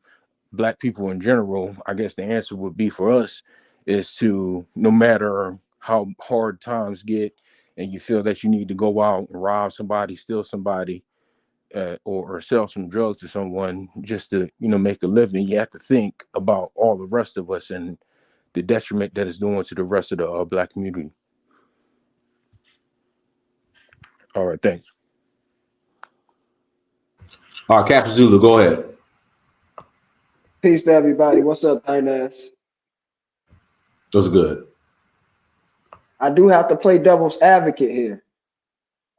black people in general, I guess the answer would be for us is to, no matter how hard times get and you feel that you need to go out and rob somebody, steal somebody, or sell some drugs to someone just to, make a living, you have to think about all the rest of us and the detriment that it's doing to the rest of the black community. All right, thanks. All right, Captain Zulu, go ahead. Peace to everybody. What's up, Dynast? Those are good. I do have to play devil's advocate here.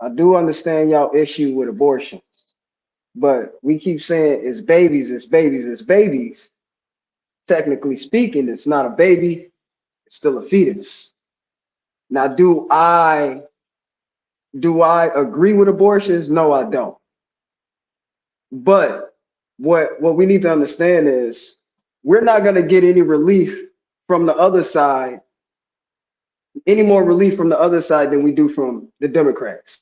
I do understand y'all issue with abortions, but we keep saying it's babies, it's babies, it's babies. Technically speaking, it's not a baby, it's still a fetus. Now, do I agree with abortions? No, I don't. But what we need to understand is we're not going to get any relief from the other side, any more relief from the other side than we do from the Democrats.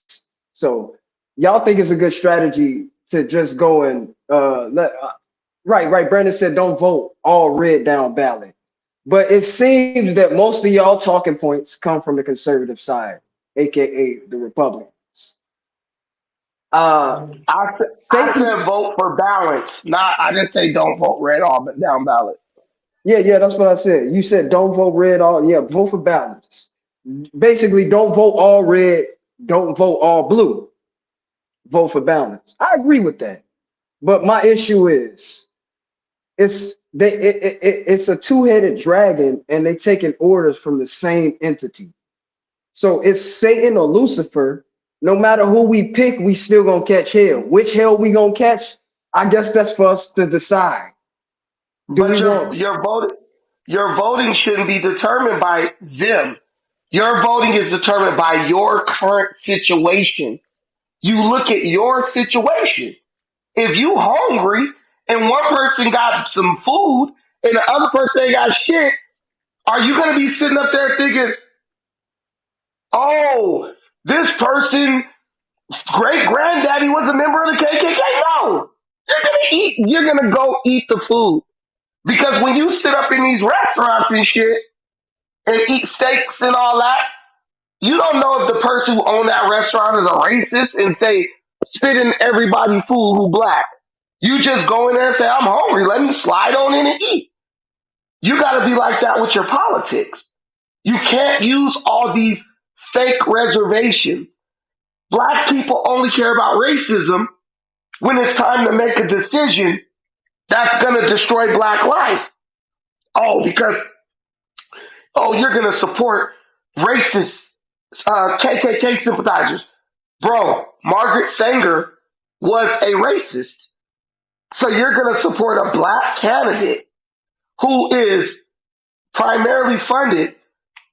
So y'all think it's a good strategy to just go and right. Brandon said don't vote all red down ballot. But it seems that most of y'all talking points come from the conservative side, aka the Republicans. I said vote for balance. I didn't say don't vote red all down ballot. Yeah, that's what I said. You said don't vote red all. Yeah, vote for balance. Basically, don't vote all red, don't vote all blue. Vote for balance. I agree with that. But my issue is it's a two-headed dragon, and they taking orders from the same entity. So it's Satan or Lucifer. No matter who we pick, we still gonna catch hell. Which hell we gonna catch? I guess that's for us to decide. But your voting shouldn't be determined by them. Your voting is determined by your current situation. You look at your situation. If you hungry and one person got some food and the other person ain't got shit, are you gonna be sitting up there thinking, oh, this person great granddaddy was a member of the KKK? No, you're gonna go eat the food. Because when you sit up in these restaurants and shit and eat steaks and all that, you don't know if the person who owned that restaurant is a racist and say, spit in everybody food who black. You just go in there and say, I'm hungry, let me slide on in and eat. You gotta be like that with your politics. You can't use all these fake reservations. Black people only care about racism when it's time to make a decision that's gonna destroy black life. Oh, because you're gonna support racist KKK sympathizers. Bro, Margaret Sanger was a racist. So you're gonna support a black candidate who is primarily funded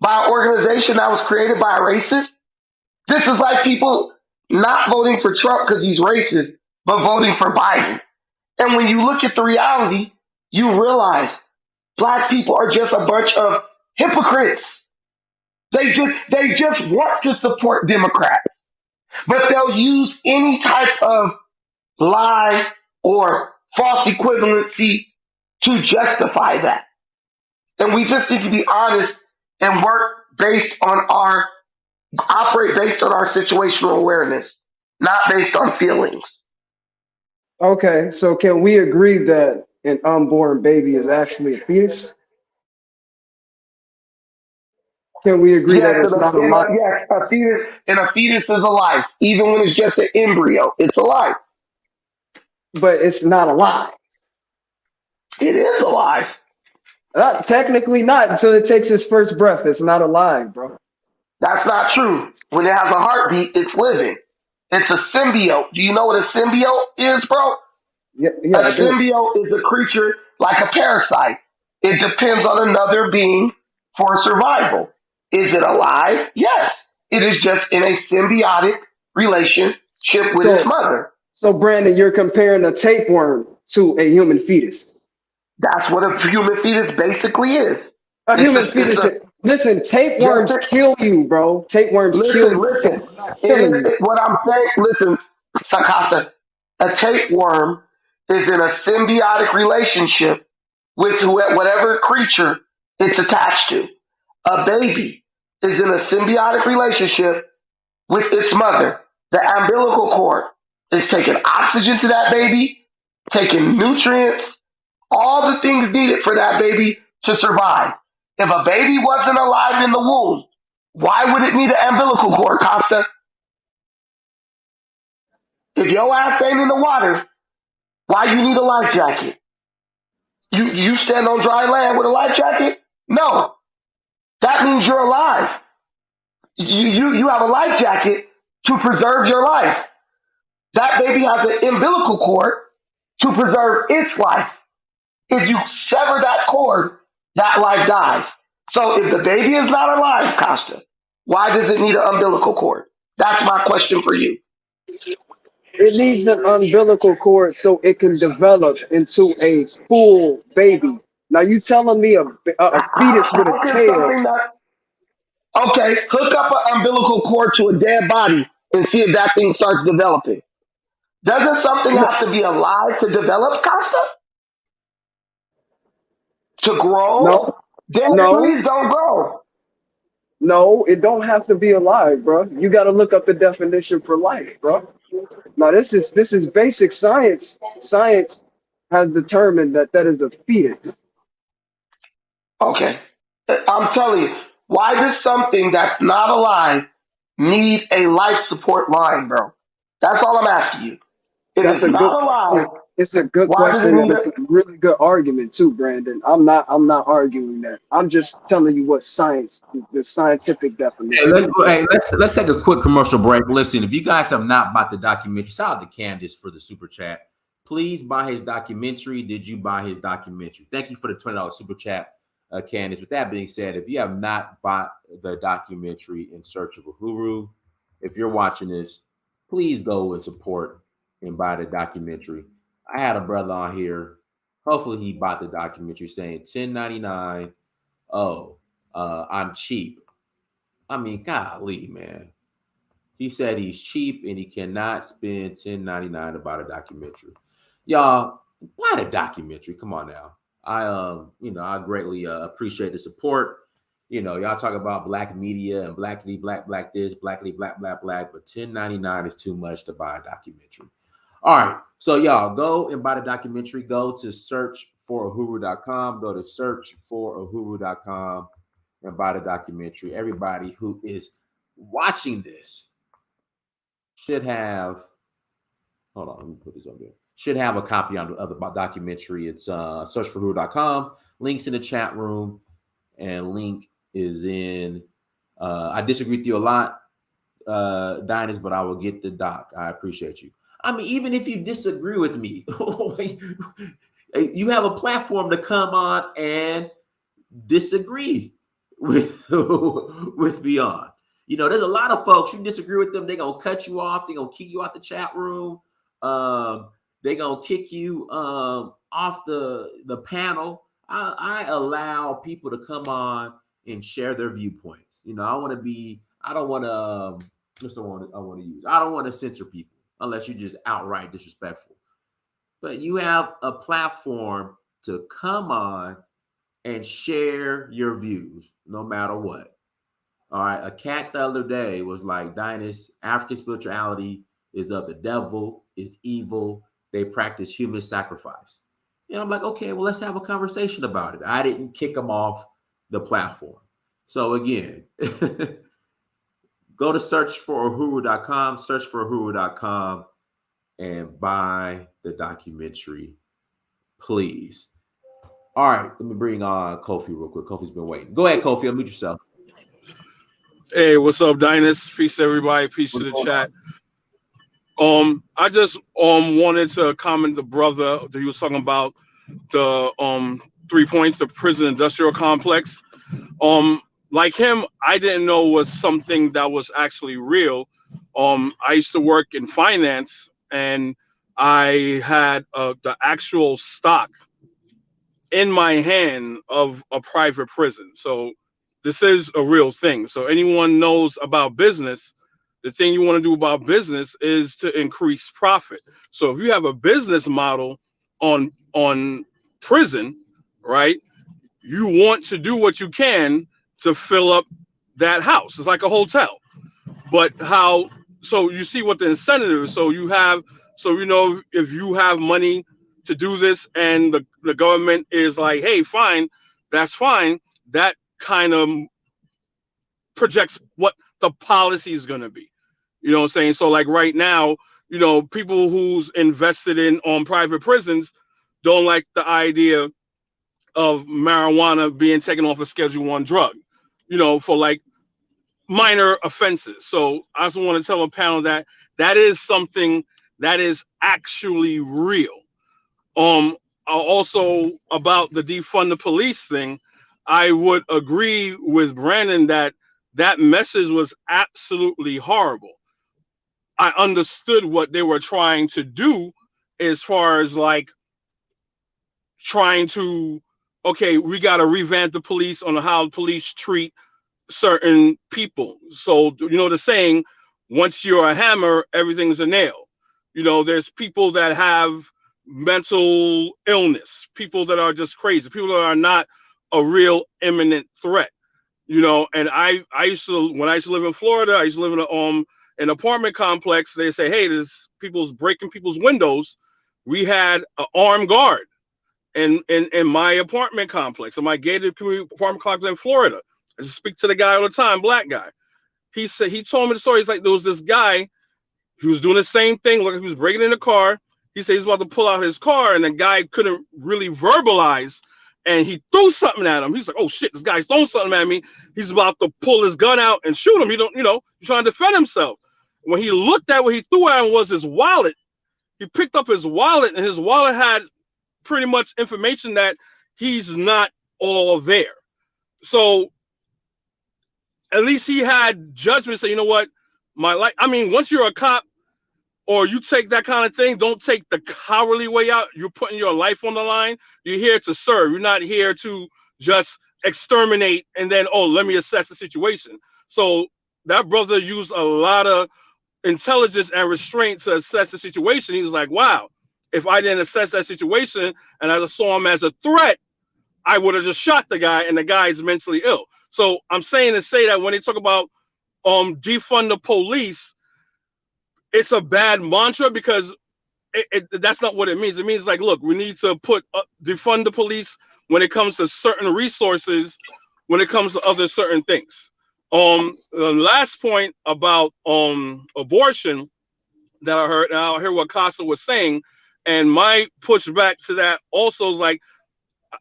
by an organization that was created by a racist? This is like people not voting for Trump because he's racist, but voting for Biden. And when you look at the reality, you realize black people are just a bunch of hypocrites. They just want to support Democrats, but they'll use any type of lie or false equivalency to justify that. And we just need to be honest and operate based on our situational awareness, not based on feelings. Okay, so can we agree that an unborn baby is actually a fetus? Can we agree that Yes, it's not a life? yes, a fetus is alive, even when it's just an embryo. It's alive. But it's not alive. It is alive. Technically not until it takes its first breath. It's not alive, bro. That's not true. When it has a heartbeat, it's living. It's a symbiote. Do you know what a symbiote is, bro? Yeah, A I do. symbiote is a creature like a parasite. It depends on another being for survival. Is it alive? Yes. It is just in a symbiotic relationship with its So, mother. so Brandon, you're comparing a tapeworm to a human fetus. That's what a human fetus basically is. A It's human a, it's fetus. a Listen, tapeworms just kill you, bro. Tapeworms kill you. listen. It's not killing you. What I'm saying, listen, Sakasa, a tapeworm is in a symbiotic relationship with whatever creature it's attached to. A baby is in a symbiotic relationship with its mother. The umbilical cord is taking oxygen to that baby, taking nutrients, all the things needed for that baby to survive. If a baby wasn't alive in the womb, why would it need an umbilical cord, Costa? If your ass ain't in the water, why you need a life jacket? You stand on dry land with a life jacket? No. That means you're alive. You have a life jacket to preserve your life. That baby has an umbilical cord to preserve its life. If you sever that cord, that life dies. So if the baby is not alive, Costa, why does it need an umbilical cord? That's my question for you. It needs an umbilical cord so it can develop into a full baby. Now you telling me a fetus with a How can tail? something that okay, hook up an umbilical cord to a dead body and see if that thing starts developing. Doesn't something No, have to be alive to develop, Costa? To grow? no, Dead no, trees don't grow. no. It don't have to be alive, bro. You got to look up the definition for life, bro. Now this is basic science. Science has determined that that is a fetus. Okay. I'm telling you, why does something that's not alive need a life support line, bro? That's all I'm asking you. If That's it's a good not question. alive, It's a good why does it question and need it's a a really good argument too, Brandon. I'm not arguing that. I'm just telling you what science, the scientific Hey, definition. let's take a quick commercial break. Listen, if you guys have not bought the documentary, shout out to Candace for the super chat. Please buy his documentary. Did you buy his documentary? Thank you for the $20 super chat, Candace. With that being said, if you have not bought the documentary In Search of Uhuru, if you're watching this, please go and support and buy the documentary. I had a brother on here. Hopefully he bought the documentary saying 1099. Oh, I'm cheap. I mean, golly, man. He said he's cheap and he cannot spend 1099 to buy a documentary. Y'all, buy the documentary. Come on now. I greatly appreciate the support. Y'all talk about black media and blackly black this, blackly black, but 1099 is too much to buy a documentary. All right. So y'all go and buy the documentary. Go to searchforahuru.com. Go to searchforahuru.com and buy the documentary. Everybody who is watching this should have, hold on, let me put this on there. Should have a copy of the documentary. It's searchforahuru.com. Links in the chat room, and link is in. I disagree with you a lot, Dynas, but I will get the doc. I appreciate you. I mean, even if you disagree with me, you have a platform to come on and disagree with me on. There's a lot of folks, you disagree with them, they're going to cut you off. They're going to kick you out the chat room. They're going to kick you off the panel. I allow people to come on and share their viewpoints. I don't want to censor people unless you're just outright disrespectful. But you have a platform to come on and share your views no matter what. All right. A cat the other day was like, Dynas, African spirituality is of the devil, is evil. They practice human sacrifice. And I'm like, okay, well, let's have a conversation about it. I didn't kick them off the platform. So again, go to searchforahuru.com, and buy the documentary, please. All right, let me bring on Kofi real quick. Kofi's been waiting. Go ahead, Kofi. Unmute yourself. Hey, what's up, Dynas? Peace to everybody. Peace to the chat. I just wanted to comment the brother that he was talking about the 3 points, the prison industrial complex. Like him, I didn't know was something that was actually real. I used to work in finance, and I had the actual stock in my hand of a private prison. So this is a real thing. So anyone knows about business, the thing you want to do about business is to increase profit. So if you have a business model on prison, right, you want to do what you can to fill up that house. It's like a hotel. But so you see what the incentive is. So if you have money to do this and the government is like, hey, fine, that's fine, that kind of projects what the policy is going to be. You know what I'm saying? So like right now, people who's invested in private prisons don't like the idea of marijuana being taken off a Schedule 1 drug, for like minor offenses. So I just want to tell a panel that is something that is actually real. Also about the defund the police thing, I would agree with Brandon that message was absolutely horrible. I understood what they were trying to do as far as like trying to, okay, we got to revamp the police on how police treat certain people. So, the saying, once you're a hammer, everything's a nail. There's people that have mental illness, people that are just crazy, people that are not a real imminent threat. And I used to, when I used to live in Florida, I used to live in an apartment complex. They say, hey, there's people's breaking people's windows. We had an armed guard in my apartment complex, in my gated community apartment complex in Florida. I just speak to the guy all the time, black guy. He told me the story. He's like, there was this guy who was doing the same thing. Look, he was breaking in the car. He said he's about to pull out his car, and the guy couldn't really verbalize, and he threw something at him. He's like, oh shit, this guy's throwing something at me. He's about to pull his gun out and shoot him. He's trying to defend himself. When he looked at what he threw at him was his wallet. He picked up his wallet, and his wallet had pretty much information that he's not all there. So at least he had judgment. Say, you know what, my life. I mean, once you're a cop, or you take that kind of thing, don't take the cowardly way out. You're putting your life on the line. You're here to serve. You're not here to just exterminate and then, oh, let me assess the situation. So that brother used a lot of intelligence and restraint to assess the situation. He was like, wow, if I didn't assess that situation and I just saw him as a threat, I would have just shot the guy, and the guy is mentally ill. So I'm saying to say that when they talk about defund the police, it's a bad mantra because that's not what it means. It means like, look, we need to defund the police when it comes to certain resources, when it comes to other certain things. The last point about abortion that I heard, and I'll hear what Casa was saying, and my pushback to that also is like,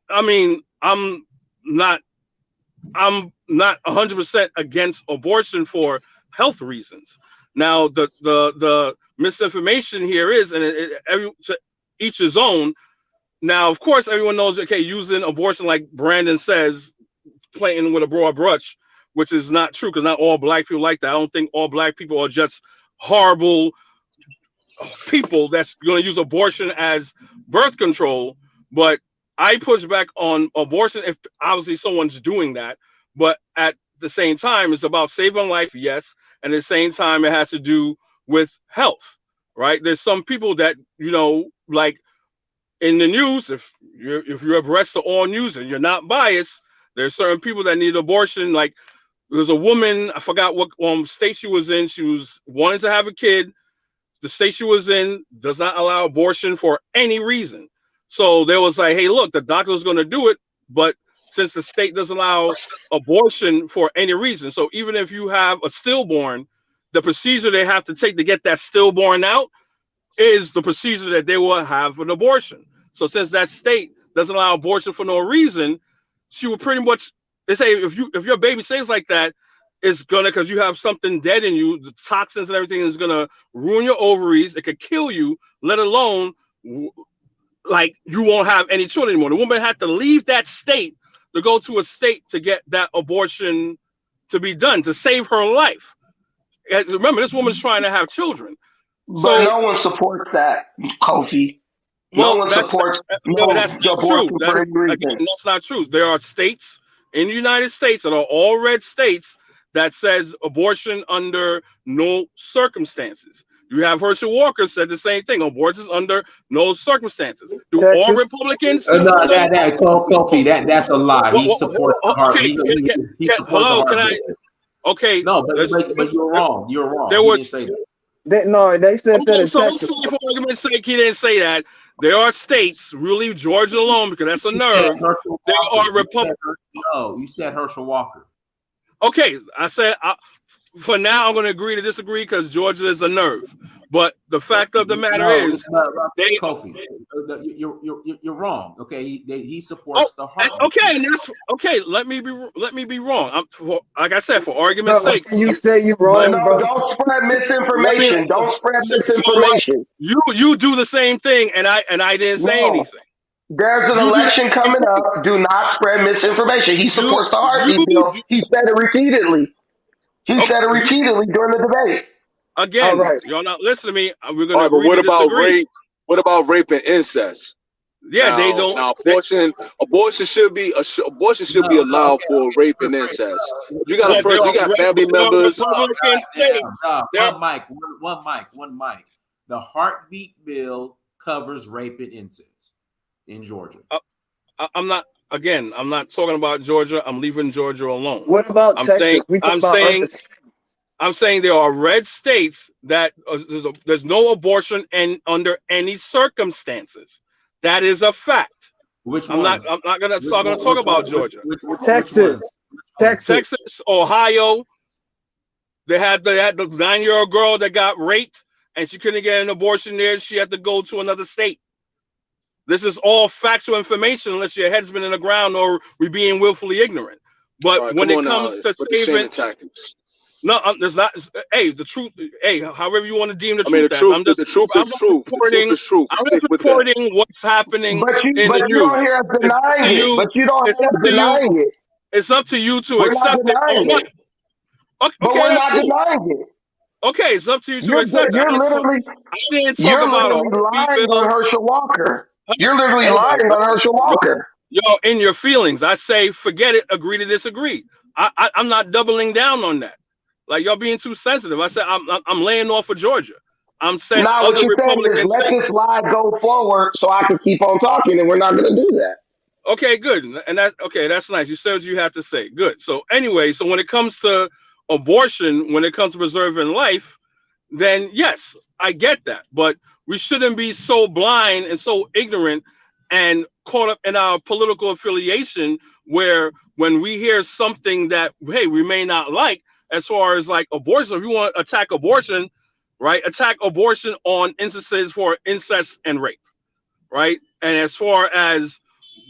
I mean, I'm not 100% against abortion for health reasons. Now, the misinformation here is, and to each his own. Now, of course, everyone knows, okay, using abortion, like Brandon says, playing with a broad brush, which is not true, because not all black people like that. I don't think all black people are just horrible people that's going to use abortion as birth control. But I push back on abortion if obviously someone's doing that. But at the same time, it's about saving life, yes. And at the same time, it has to do with health, right? There's some people that, like in the news, if you're abreast of all news and you're not biased, there's certain people that need abortion. Like there's a woman, I forgot what state she was in. She was wanting to have a kid. The state she was in does not allow abortion for any reason. So there was like, hey, look, the doctor was going to do it, but since the state doesn't allow abortion for any reason, so even if you have a stillborn, the procedure they have to take to get that stillborn out is the procedure that they will have an abortion. So since that state doesn't allow abortion for no reason, she would pretty much, they say if your baby stays like that, it's gonna, because you have something dead in you, the toxins and everything is gonna ruin your ovaries. It could kill you, let alone like you won't have any children anymore. The woman had to leave that state to go to a state to get that abortion to be done to save her life. And remember, this woman's trying to have children. But no one supports that, Kofi. No one supports that's not true. abortion for any reason. Again, that's not true. There are states in the United States that are all red states that says abortion under no circumstances. You have Herschel Walker said the same thing. Abortion under no circumstances. Do all Republicans? Kofi, that's a lie. He supports the heart. Okay, hello, can I? Okay. No, but you're wrong. You're wrong. There didn't say that. They said that. So for argument's sake, he didn't say that. There are states, really Georgia alone, because that's a nerve. There are Republicans. No, you said Herschel Walker. Okay, I said for now I'm going to agree to disagree because Georgia is a nerve. But the fact of the matter is, Kofi, you're wrong. Okay, he supports the heart. Okay, and that's okay. Let me be wrong. Like I said, for argument's sake. You say you're wrong, bro. Don't spread misinformation. Don't spread misinformation. You do the same thing, and I didn't say anything. There's an election coming up. Do not spread misinformation. He supports the heartbeat bill. He said it repeatedly. He said it repeatedly during the debate. Again, y'all not listening to me. We're going to but what about disagree. rape? What about rape and incest? Yeah, they don't. Now, abortion should be allowed for rape and incest. You got a person, you got family members. One mic. The heartbeat bill covers rape and incest in Georgia. I'm not talking about Georgia. I'm leaving Georgia alone. What about Texas? I'm saying there are red states that there's no abortion under any circumstances. That is a fact. Which I'm not going to talk about Georgia. Texas, Ohio. They had the 9-year-old girl that got raped and she couldn't get an abortion there. She had to go to another state. This is all factual information unless your head's been in the ground or we're being willfully ignorant. But when it comes to saving tactics. No, there's not. Hey, the truth. Hey, however you want to deem the truth. The truth is true. I'm just reporting what's happening in the news. You don't hear us denying it. But you don't hear us denying it. It's up to you to accept it. Okay, but we're not denying it. Okay, it's up to you to You're accept it. you're literally I didn't talk you're about a literally heartbeat lying bill. on Herschel Walker. You're literally Hold on, lying on Herschel Walker. yo, in your feelings. I say forget it, agree to disagree. I'm not doubling down on that. Like y'all being too sensitive. I said I'm laying off for Georgia. I'm saying Now what other you're saying is Republican let states. this lie go forward so I can keep on talking, and we're not going to do that. Okay, good. And that okay, that's nice. You said what you have to say. Good. So anyway, so when it comes to abortion, when it comes to preserving life, then yes, I get that. But we shouldn't be so blind and so ignorant and caught up in our political affiliation where when we hear something that, hey, we may not like, as far as like abortion, if you want to attack abortion, right, attack abortion on instances for incest and rape, right? And as far as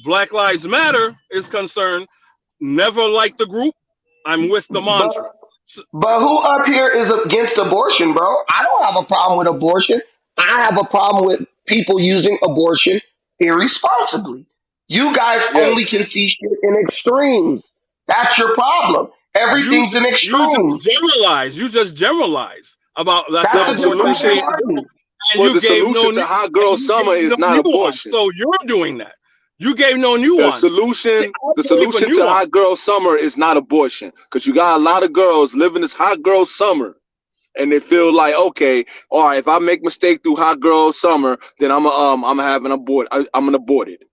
Black Lives Matter is concerned, never like the group, I'm with the But mantra. but who up here is against abortion, bro? I don't have a problem with abortion. I have a problem with people using abortion irresponsibly. You guys only can Yes. see shit in extremes. That's your problem. Everything's in You just extremes. generalize. You just generalize about that's Well, how That's the a abortion is different solution, being done, party. and well, you the gave no solution to new hot and girl you summer gave is no not nuance. abortion. So you're doing that. You gave no The nuance. See, solution, I'm the going for solution to nuance. hot girl summer is not abortion, because you got a lot of girls living this hot girl summer, and they feel like, okay, all right, if I make mistake through hot girl summer, then I'm having abort, I'm an aborted,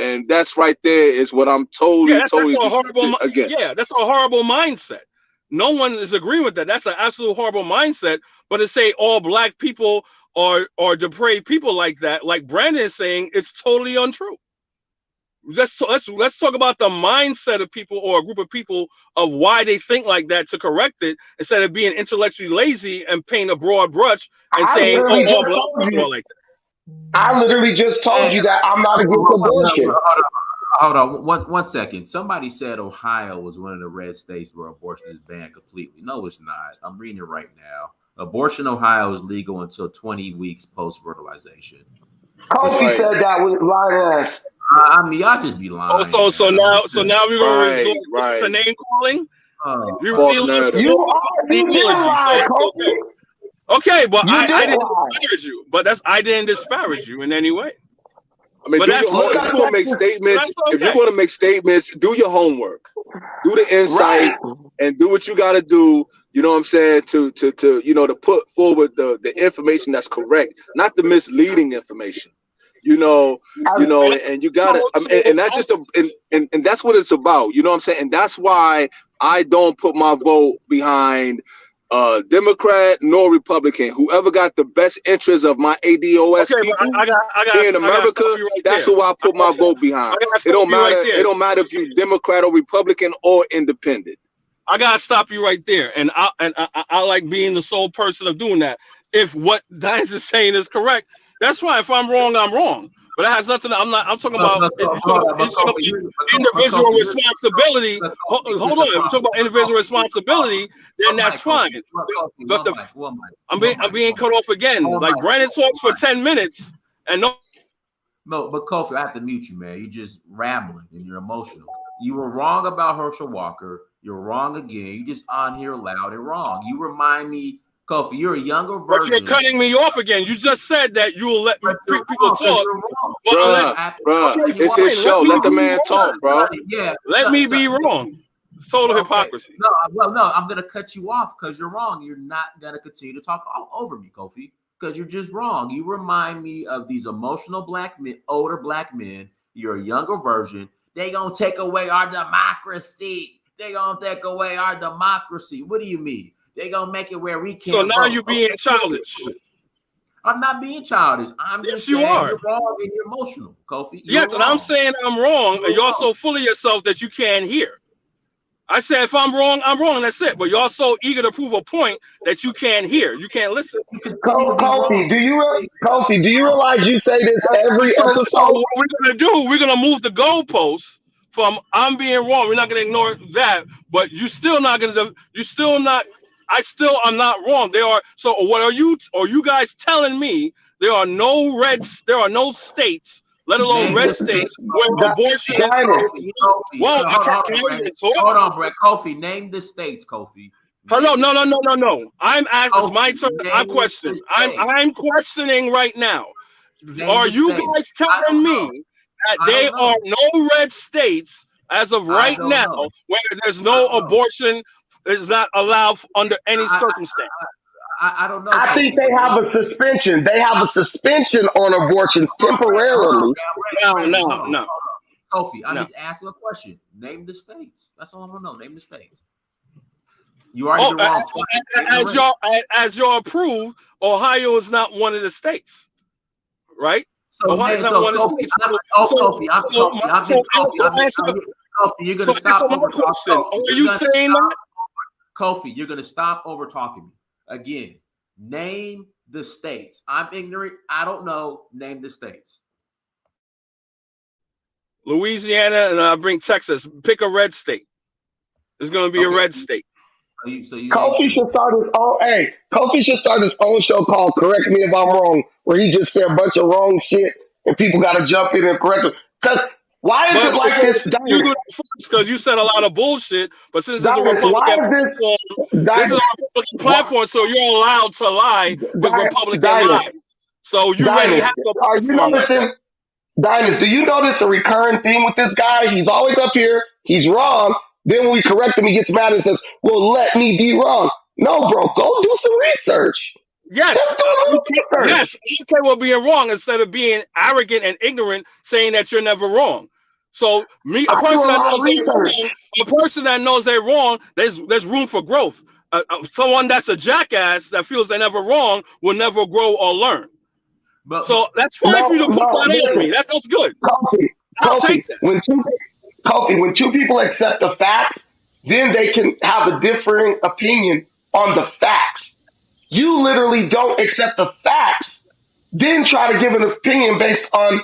and that's right there is what I'm Yeah, that's totally a horrible. against. Yeah, that's a horrible mindset. No one is agreeing with that. That's an absolute horrible mindset. But to say all black people are depraved people like that, like Brandon is saying, it's totally untrue. Let's talk about the mindset of people or a group of people of why they think like that to correct it instead of being intellectually lazy and paint a broad brush and I saying, oh, literally all just black told people you. are like I literally just told And you that I'm not against abortion. hold on, one second. Somebody said Ohio was one of the red states where abortion is banned completely. No, it's not. I'm reading it right now. Abortion in Ohio is legal until 20 weeks post fertilization. Which Kofi Right, said that with lying ass. I mean, y'all just be that. Oh, lying, so man. I mean, now we're gonna resort right, to right. name calling. oh You my False feel narrative. You are. You did ideology, so lie, it's Kofi. okay. Okay, but You I did didn't lie. disparage you. But I didn't disparage you in any way. I mean, But do your that's home. Look If up you're gonna make Texas. statements, that's if you're okay. gonna make statements, do your homework. Do the Right. insight and do what you got to do. You know what I'm saying? To put forward the information that's correct, not the misleading information. You know, I, and you got to, and that's just and that's what it's about. You know what I'm saying? And that's why I don't put my vote behind Democrat nor Republican. Whoever got the best interest of my ADOS Okay, but people here in I got to stop America, you right that's there. who I put my vote I behind. got to It stop don't you right matter. It there. don't matter if you Democrat or Republican or independent. I got to stop you right there. And I like being the sole person of doing that. If what Diane is saying is correct, that's fine. If I'm wrong, I'm wrong. But that has nothing. I'm not. I'm talking about. If you talk but about individual responsibility. Hold on. If you talk about individual responsibility, then that's fine. But the I'm being cut off again. Like Brandon talks for 10 minutes and no. No, but Kofi, I have to mute you, man. You're just rambling and you're emotional. You were wrong about Herschel Walker. You're wrong again. You just on here loud and wrong. You remind me, Kofi, you're a younger But you're version. cutting me off again. You just said that you will let people talk. But Bruh, it's his show. Let the man talk, bro. Yeah. Let me be wrong. It's total hypocrisy. No, I'm gonna cut you off because you're wrong. You're not gonna continue to talk over me, Kofi, because you're just wrong. You remind me of these emotional black men, older black men. You're a younger version. They gonna take away our democracy. They gonna take away our democracy. What do you mean? They gonna make it where we can't. So now vote. you're being childish. I'm not being childish. I'm Yes, just you saying are. you're wrong and you're emotional, Kofi. Yes, and I'm saying I'm wrong, and you're so full of yourself that you can't hear. I said if I'm wrong, I'm wrong, and that's it. But you're so eager to prove a point that you can't hear. You can't listen. Kofi, do you realize you say this every So episode? what we're gonna do? We're gonna move the goalposts from I'm being wrong. We're not gonna ignore that, but you still not gonna. You still not. I still am not wrong. There are. So what are you? Are you guys telling me there are no reds? There are no states, let alone red states, where abortion is. Dinah, Well, I can't even talk. Hold on, Brett. Kofi, name the states, Kofi. Hello, Name the no. I'm asking. It's my turn. I'm Name the questioning. I'm questioning right now. Name Are the you states. guys I telling don't know. me that I there don't are know. no red states as of I right don't now know. where there's I no don't know. abortion is not allowed under any I circumstance? I don't know, I think Kofi. So they have a suspension. They have a suspension on abortions hold on, temporarily. man. No, Brandon, no, no, Kofi, I'm no. just asking a question. Name the states. That's all I want to know. Name the states. You already Oh, been wrong twice. Name the rate. as y'all approved, Ohio is not one of the states, right? So Ohio is name, not so one of the Kofi, states. I'm getting Kofi. Kofi, you're gonna Answer stop my over question. talking. Are you saying that? Kofi, you're gonna stop over talking me. Again, name the states. I'm ignorant. I don't know. Name the states. Louisiana, and I bring Texas. Pick a red state. It's going to be a Okay. red state. So you name Kofi two. should start his own. Hey, Kofi should start his own show called "Correct Me If I'm Wrong," where he just said a bunch of wrong shit, and people got to jump in and correct him. Because why is it But like this, you do Dynast? that first because you said a lot of bullshit. But since this is a Dynast, why Republican is platform, this is Dynast? a Republican Why, platform, so you're allowed to lie with Republican Dynast, lies. So you already Dynast? have a Are you platform like that. noticing? Dynast, do you notice a recurring theme with this guy? He's always up here. He's wrong. Then when we correct him, he gets mad and says, "Well, let me be wrong." No, bro, go do some research. Yes, Just do a little yes, research. I'm okay with being wrong instead of being arrogant and ignorant, saying that you're never wrong. So me, a I do a person that lot of knows they're research. wrong, a person that knows they're wrong, there's room for growth. Someone that's a jackass that feels they're never wrong will never grow or learn. But So that's fine for No, you to put no, that on me. listen, That's good. Kofi, I'll Kofi. take that. When two people accept the facts, then they can have a differing opinion on the facts. You literally don't accept the facts, then try to give an opinion based on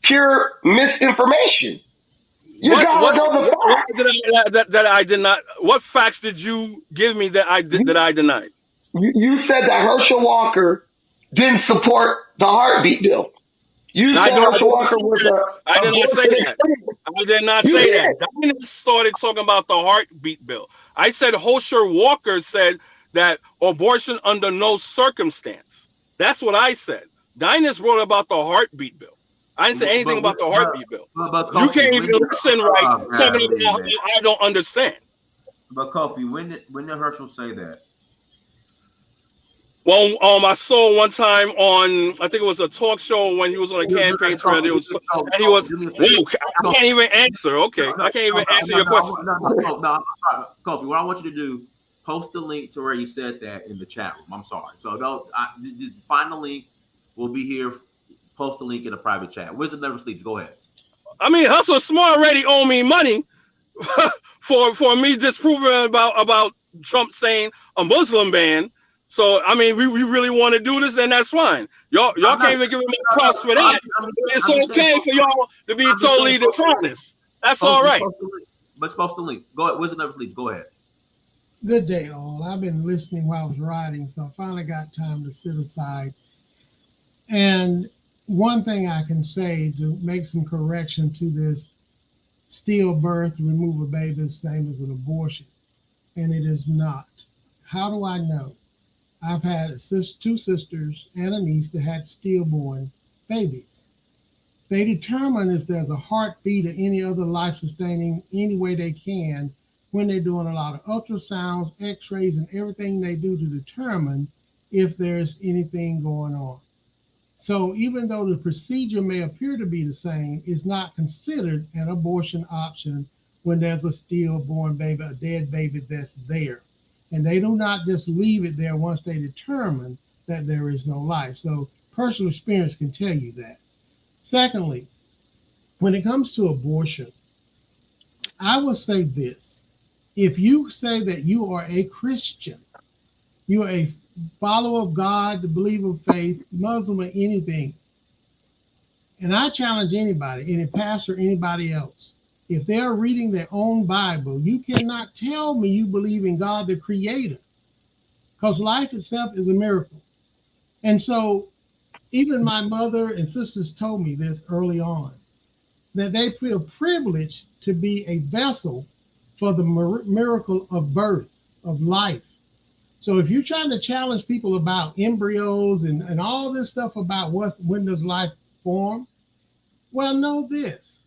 pure misinformation. You gotta know the What facts. did that I did not? What facts did you give me that You, I denied? you said that Herschel Walker didn't support the heartbeat bill. You I said don't. I Herschel did not Walker say was that. I a did not say abortion that. extremist. I did not You say did. that. Diana started talking about the heartbeat bill. I said Herschel Walker said that abortion under no circumstance. That's what I said. Dinah brought about the heartbeat bill. I didn't say anything about the heartbeat bill. but You Kofi, can't even when did listen right, talking golly, about man. how I don't understand. But Kofi, when did Herschel say that? Well, I saw one time on, I think it was a talk show when he was on a campaign trail. There was, and he was, Do me a favor. whoa, I can't even answer. Okay, No, I can't even answer your question. Kofi, what I want you to do, post the link to where you said that in the chat room. I'm sorry. So just find the link. We'll be here. Post the link in a private chat. Wisdom never sleeps. Go ahead. I mean, Hustle Smart already owe me money for me disproving about Trump saying a Muslim ban. So I mean, we really want to do this, then that's fine. Y'all can't even give me props for that. It's okay for y'all to be totally dishonest. That's all right. Let's post the link. Go ahead. Wisdom never sleeps. Go ahead. Good day, all. I've been listening while I was riding, so I finally got time to sit aside. And one thing I can say to make some correction to this stillbirth, remove a baby is the same as an abortion, and it is not. How do I know? I've had two sisters and a niece that had stillborn babies. They determine if there's a heartbeat or any other life sustaining any way they can when they're doing a lot of ultrasounds, x-rays, and everything they do to determine if there's anything going on. So even though the procedure may appear to be the same, it's not considered an abortion option when there's a stillborn baby, a dead baby that's there. And they do not just leave it there once they determine that there is no life. So personal experience can tell you that. Secondly, when it comes to abortion, I will say this. If you say that you are a Christian, you are a follower of God, the believer of faith, Muslim or anything, and I challenge anybody, any pastor, anybody else, if they're reading their own Bible, you cannot tell me you believe in God, the creator, because life itself is a miracle. And so even my mother and sisters told me this early on, that they feel privileged to be a vessel for the miracle of birth. of life. So if you're trying to challenge people about embryos and all this stuff about when does life form, well, know this.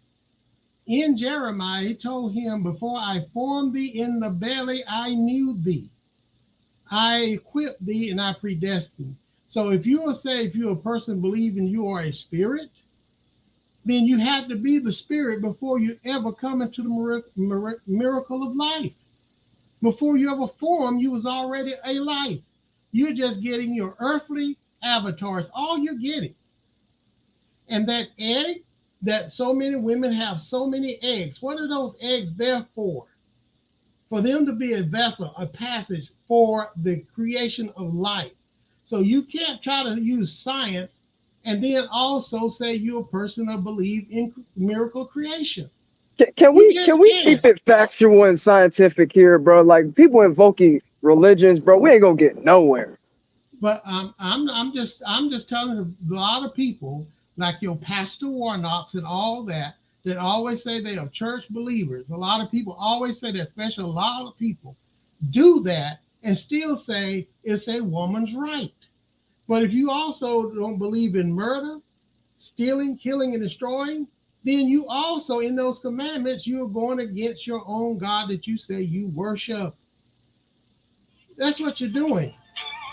In Jeremiah, he told him, before I formed thee in the belly, I knew thee. I equipped thee and I predestined. So if you will say, if you're a person believing you are a spirit, then you had to be the spirit before you ever come into the miracle of life. Before you ever formed, you was already a life. You're just getting your earthly avatars, all you're getting. And that egg, that so many women have so many eggs, what are those eggs there for? For them to be a vessel, a passage for the creation of life. So you can't try to use science and then also say you're a person who believe in miracle creation. Can we keep it factual and scientific here, bro? Like people invoking religions, bro. We ain't gonna get nowhere. But I'm just telling a lot of people like your Pastor Warnocks and all that always say they are church believers. A lot of people always say that, especially a lot of people do that and still say it's a woman's right. But if you also don't believe in murder, stealing, killing, and destroying, then you also, in those commandments, you're going against your own God that you say you worship. That's what you're doing.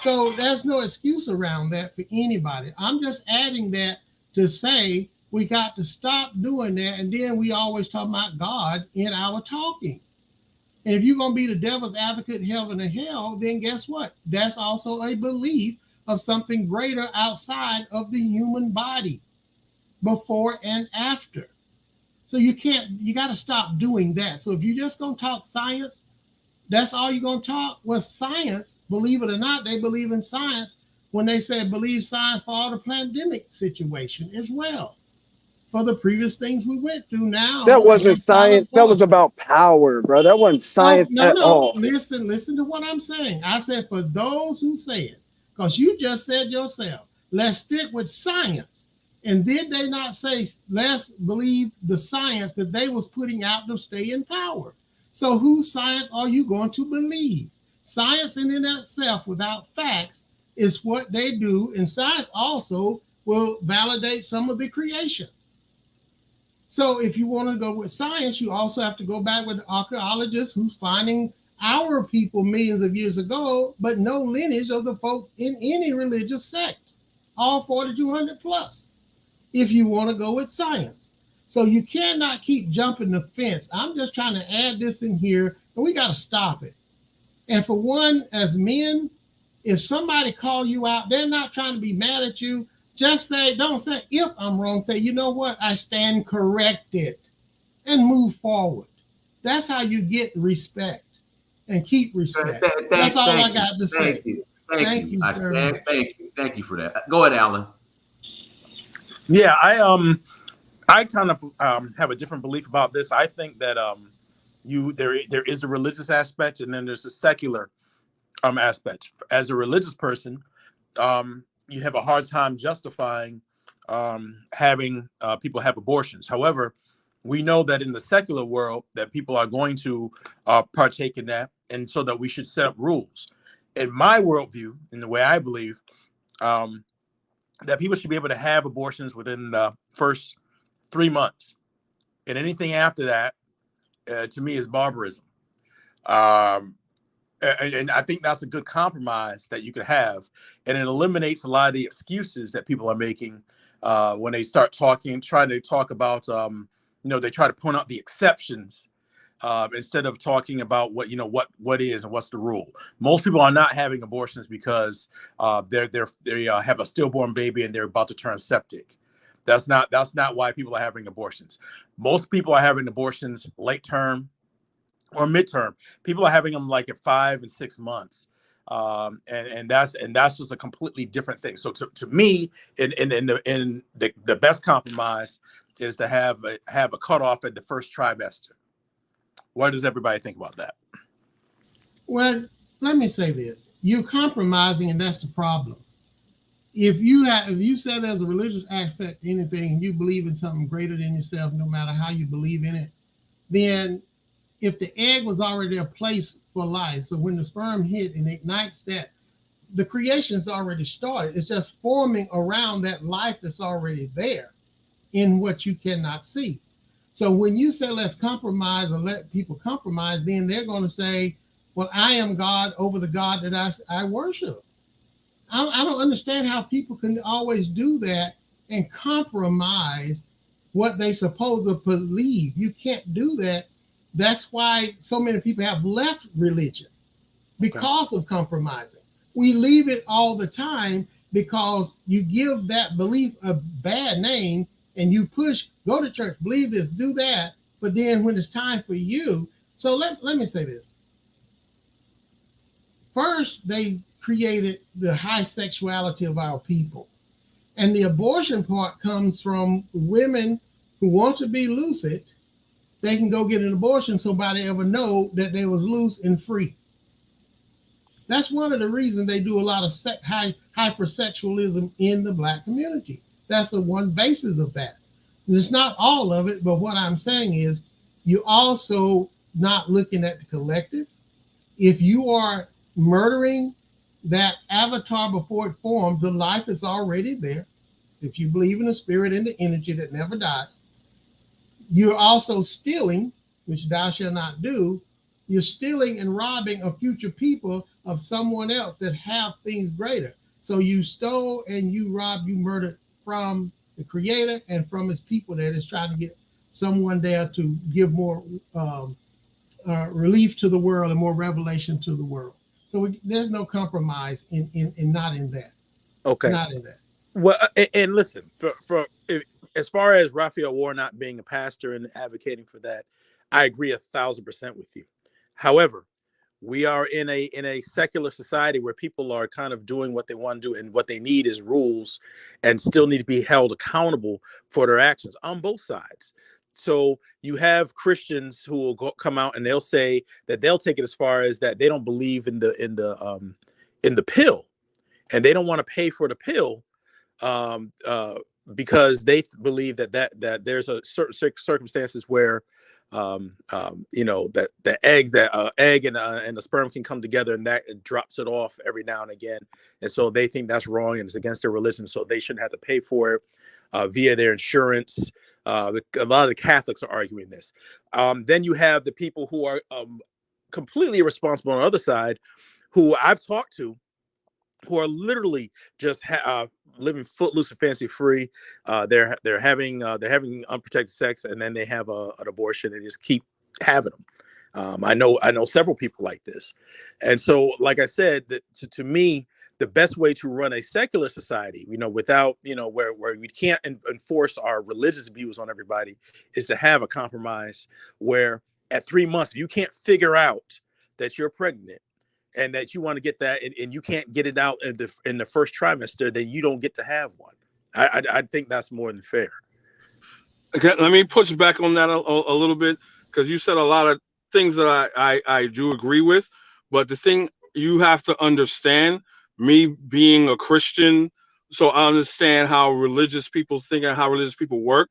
So there's no excuse around that for anybody. I'm just adding that to say we got to stop doing that. And then we always talk about God in our talking. And if you're going to be the devil's advocate, heaven and hell, then guess what? That's also a belief of something greater outside of the human body, before and after. So you got to stop doing that. So if you're just going to talk science, that's all you're going to talk? Well, science, believe it or not, they believe in science when they say believe science for all the pandemic situation as well. For the previous things we went through now. That wasn't science. That was about power, bro. That wasn't science at all. Listen to what I'm saying. I said for those who say it, because you just said yourself, let's stick with science. And did they not say, let's believe the science that they was putting out to stay in power? So whose science are you going to believe? Science in and of itself without facts is what they do. And science also will validate some of the creation. So if you want to go with science, you also have to go back with the archaeologists who's finding our people millions of years ago, but no lineage of the folks in any religious sect, all 4,200 plus, if you want to go with science. So you cannot keep jumping the fence. I'm just trying to add this in here, and we got to stop it. And for one, as men, if somebody call you out, they're not trying to be mad at you. Just say, don't say, if I'm wrong, say, you know what, I stand corrected, and move forward. That's how you get respect and keep respect. That's all I got to say. Thank you very much. Thank you for that. Go ahead, Alan. Yeah, I kind of have a different belief about this. I think that there is a religious aspect, and then there's a secular aspect. As a religious person, you have a hard time justifying having people have abortions. However, we know that in the secular world that people are going to partake in that, and so that we should set up rules. In my worldview, in the way I believe, that people should be able to have abortions within the first 3 months, and anything after that, to me, is barbarism. And I think that's a good compromise that you could have, and it eliminates a lot of the excuses that people are making when they start trying to talk about, they try to point out the exceptions instead of talking about what is and what's the rule. Most people are not having abortions because they have a stillborn baby and they're about to turn septic. That's not why people are having abortions. Most people are having abortions late term or midterm. People are having them like at 5 and 6 months. And that's just a completely different thing. So to me, in the best compromise is to have a cutoff at the first trimester. What does everybody think about that? Well, let me say this. You're compromising, and that's the problem. If you say there's a religious aspect to anything, and you believe in something greater than yourself, no matter how you believe in it, then if the egg was already a place for life, so when the sperm hit and ignites that, the creation's already started. It's just forming around that life that's already there in what you cannot see. So when you say let's compromise or let people compromise, then they're going to say, well, I am God over the God that I worship. I don't understand how people can always do that and compromise what they suppose to believe. You can't do that. That's why so many people have left religion, because of compromising. We leave it all the time because you give that belief a bad name and you push, go to church, believe this, do that. But then when it's time for you, so let me say this. First, they created the high sexuality of our people. And the abortion part comes from women who want to be lucid. They can go get an abortion so nobody ever know that they was loose and free. That's one of the reasons they do a lot of hypersexualism in the Black community. That's the one basis of that. And it's not all of it, but what I'm saying is you also not looking at the collective. If you are murdering that avatar before it forms, the life is already there. If you believe in the spirit and the energy that never dies, you're also stealing, which thou shalt not do. You're stealing and robbing a future people of someone else that have things greater. So you stole and you robbed, you murdered from the creator and from his people that is trying to get someone there to give more relief to the world and more revelation to the world. So there's no compromise in not in that. Okay. Not in that. Well, and listen, as far as Raphael Warnock being a pastor and advocating for that, I agree 1,000% with you. However, we are in a secular society where people are kind of doing what they want to do, and what they need is rules, and still need to be held accountable for their actions on both sides. So you have Christians who will come out and they'll say that they'll take it as far as that they don't believe in the pill, and they don't want to pay for the pill because they believe that there's a certain circumstances where that the egg and the sperm can come together, and that it drops it off every now and again, and so they think that's wrong and it's against their religion, so they shouldn't have to pay for it via their insurance. A lot of the Catholics are arguing this. Then you have the people who are completely irresponsible on the other side, who I've talked to, who are literally just living footloose and fancy free. They're having unprotected sex, and then they have an abortion and just keep having them. I know several people like this, and so, like I said, that to me, the best way to run a secular society, without where we can't enforce our religious views on everybody, is to have a compromise where at 3 months, if you can't figure out that you're pregnant, and that you want to get that, and you can't get it out in the first trimester, then you don't get to have one. I think that's more than fair. Okay, let me push back on that a little bit, because you said a lot of things that I do agree with. But the thing you have to understand, me being a Christian, so I understand how religious people think and how religious people work.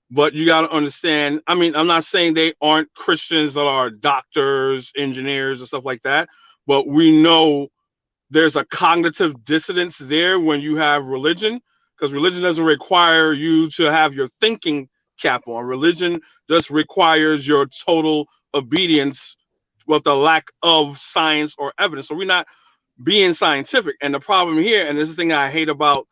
But you got to understand, I mean, I'm not saying they aren't Christians that are doctors, engineers, and stuff like that, but we know there's a cognitive dissonance there when you have religion, because religion doesn't require you to have your thinking cap on. Religion just requires your total obedience with the lack of science or evidence. So we're not being scientific. And the problem here, and this is the thing I hate about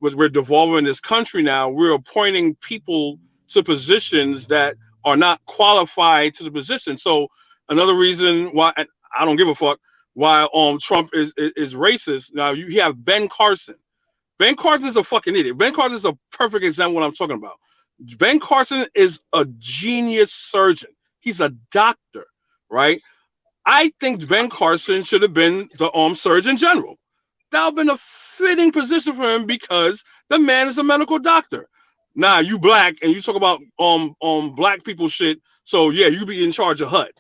what we're devolving in this country now, we're appointing people to positions that are not qualified to the position. So another reason why, and I don't give a fuck, why Trump is racist. Now you have Ben Carson. Ben Carson is a fucking idiot. Ben Carson is a perfect example of what I'm talking about. Ben Carson is a genius surgeon. He's a doctor, right? I think Ben Carson should have been the Surgeon General. That would have been a fitting position for him, because the man is a medical doctor. Nah, you black and you talk about black people shit, so yeah, you be in charge of HUD.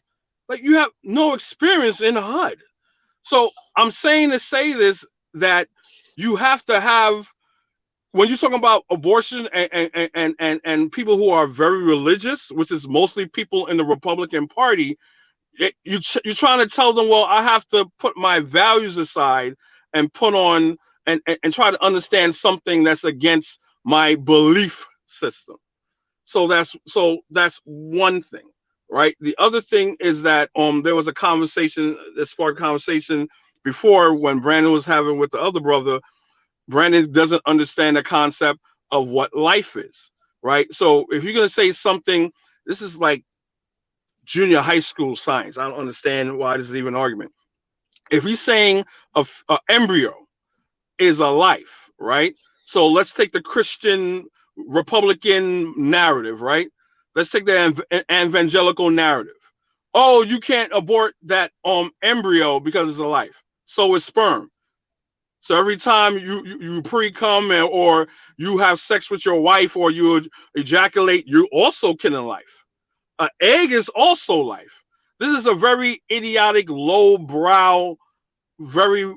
Like, you have no experience in HUD. So I'm saying to say this, that you have to have, when you're talking about abortion and people who are very religious, which is mostly people in the Republican Party, you're trying to tell them, well, I have to put my values aside and put on and try to understand something that's against my belief system. So that's one thing, right? The other thing is that there was a conversation that sparked conversation before when Brandon was having with the other brother. Brandon doesn't understand the concept of what life is, right? So if you're going to say something, this is like junior high school science. I don't understand why this is even an argument. If he's saying a embryo is a life, right? So let's take the Christian Republican narrative, right? Let's take the evangelical narrative. Oh, you can't abort that embryo because it's a life. So is sperm. So every time you pre-cum or you have sex with your wife or you ejaculate, you're also killing life. An egg is also life. This is a very idiotic, low-brow, very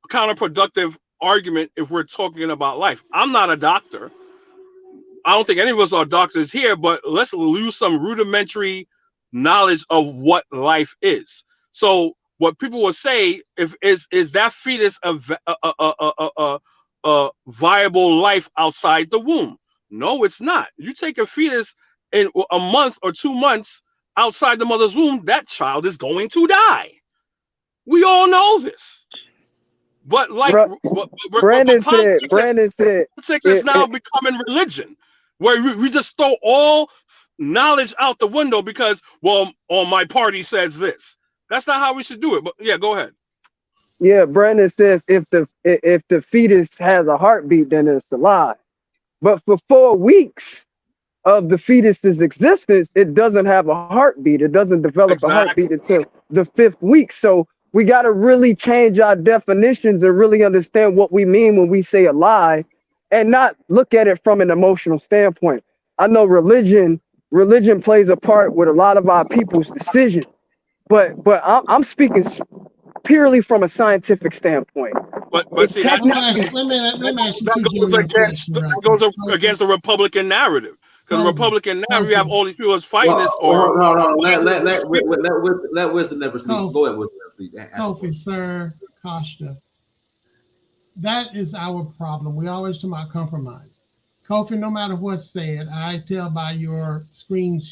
counterproductive argument if we're talking about life. I'm not a doctor. I don't think any of us are doctors here, but let's lose some rudimentary knowledge of what life is. So what people will say is that fetus a viable life outside the womb? No, it's not. You take a fetus in a month or 2 months outside the mother's womb, that child is going to die. We all know this. But like Brandon said, politics is now becoming religion, where we just throw all knowledge out the window because, well, my party says this. That's not how we should do it. But yeah, go ahead. Yeah, Brandon says if the fetus has a heartbeat, then it's alive. But for 4 weeks of the fetus's existence, it doesn't have a heartbeat. It doesn't develop a heartbeat until the 5th week. So we got to really change our definitions and really understand what we mean when we say alive, and not look at it from an emotional standpoint. I know religion plays a part with a lot of our people's decisions, but I'm speaking purely from a scientific standpoint. But see, that goes against the Republican narrative. Because the Republican narrative, you have all these people that's fighting this. Or let Wisdom never speak. Go ahead, Wisdom, please. Kofi, sir, Costa. That is our problem. We always talk about compromise. Kofi, no matter what's said, I tell by your screen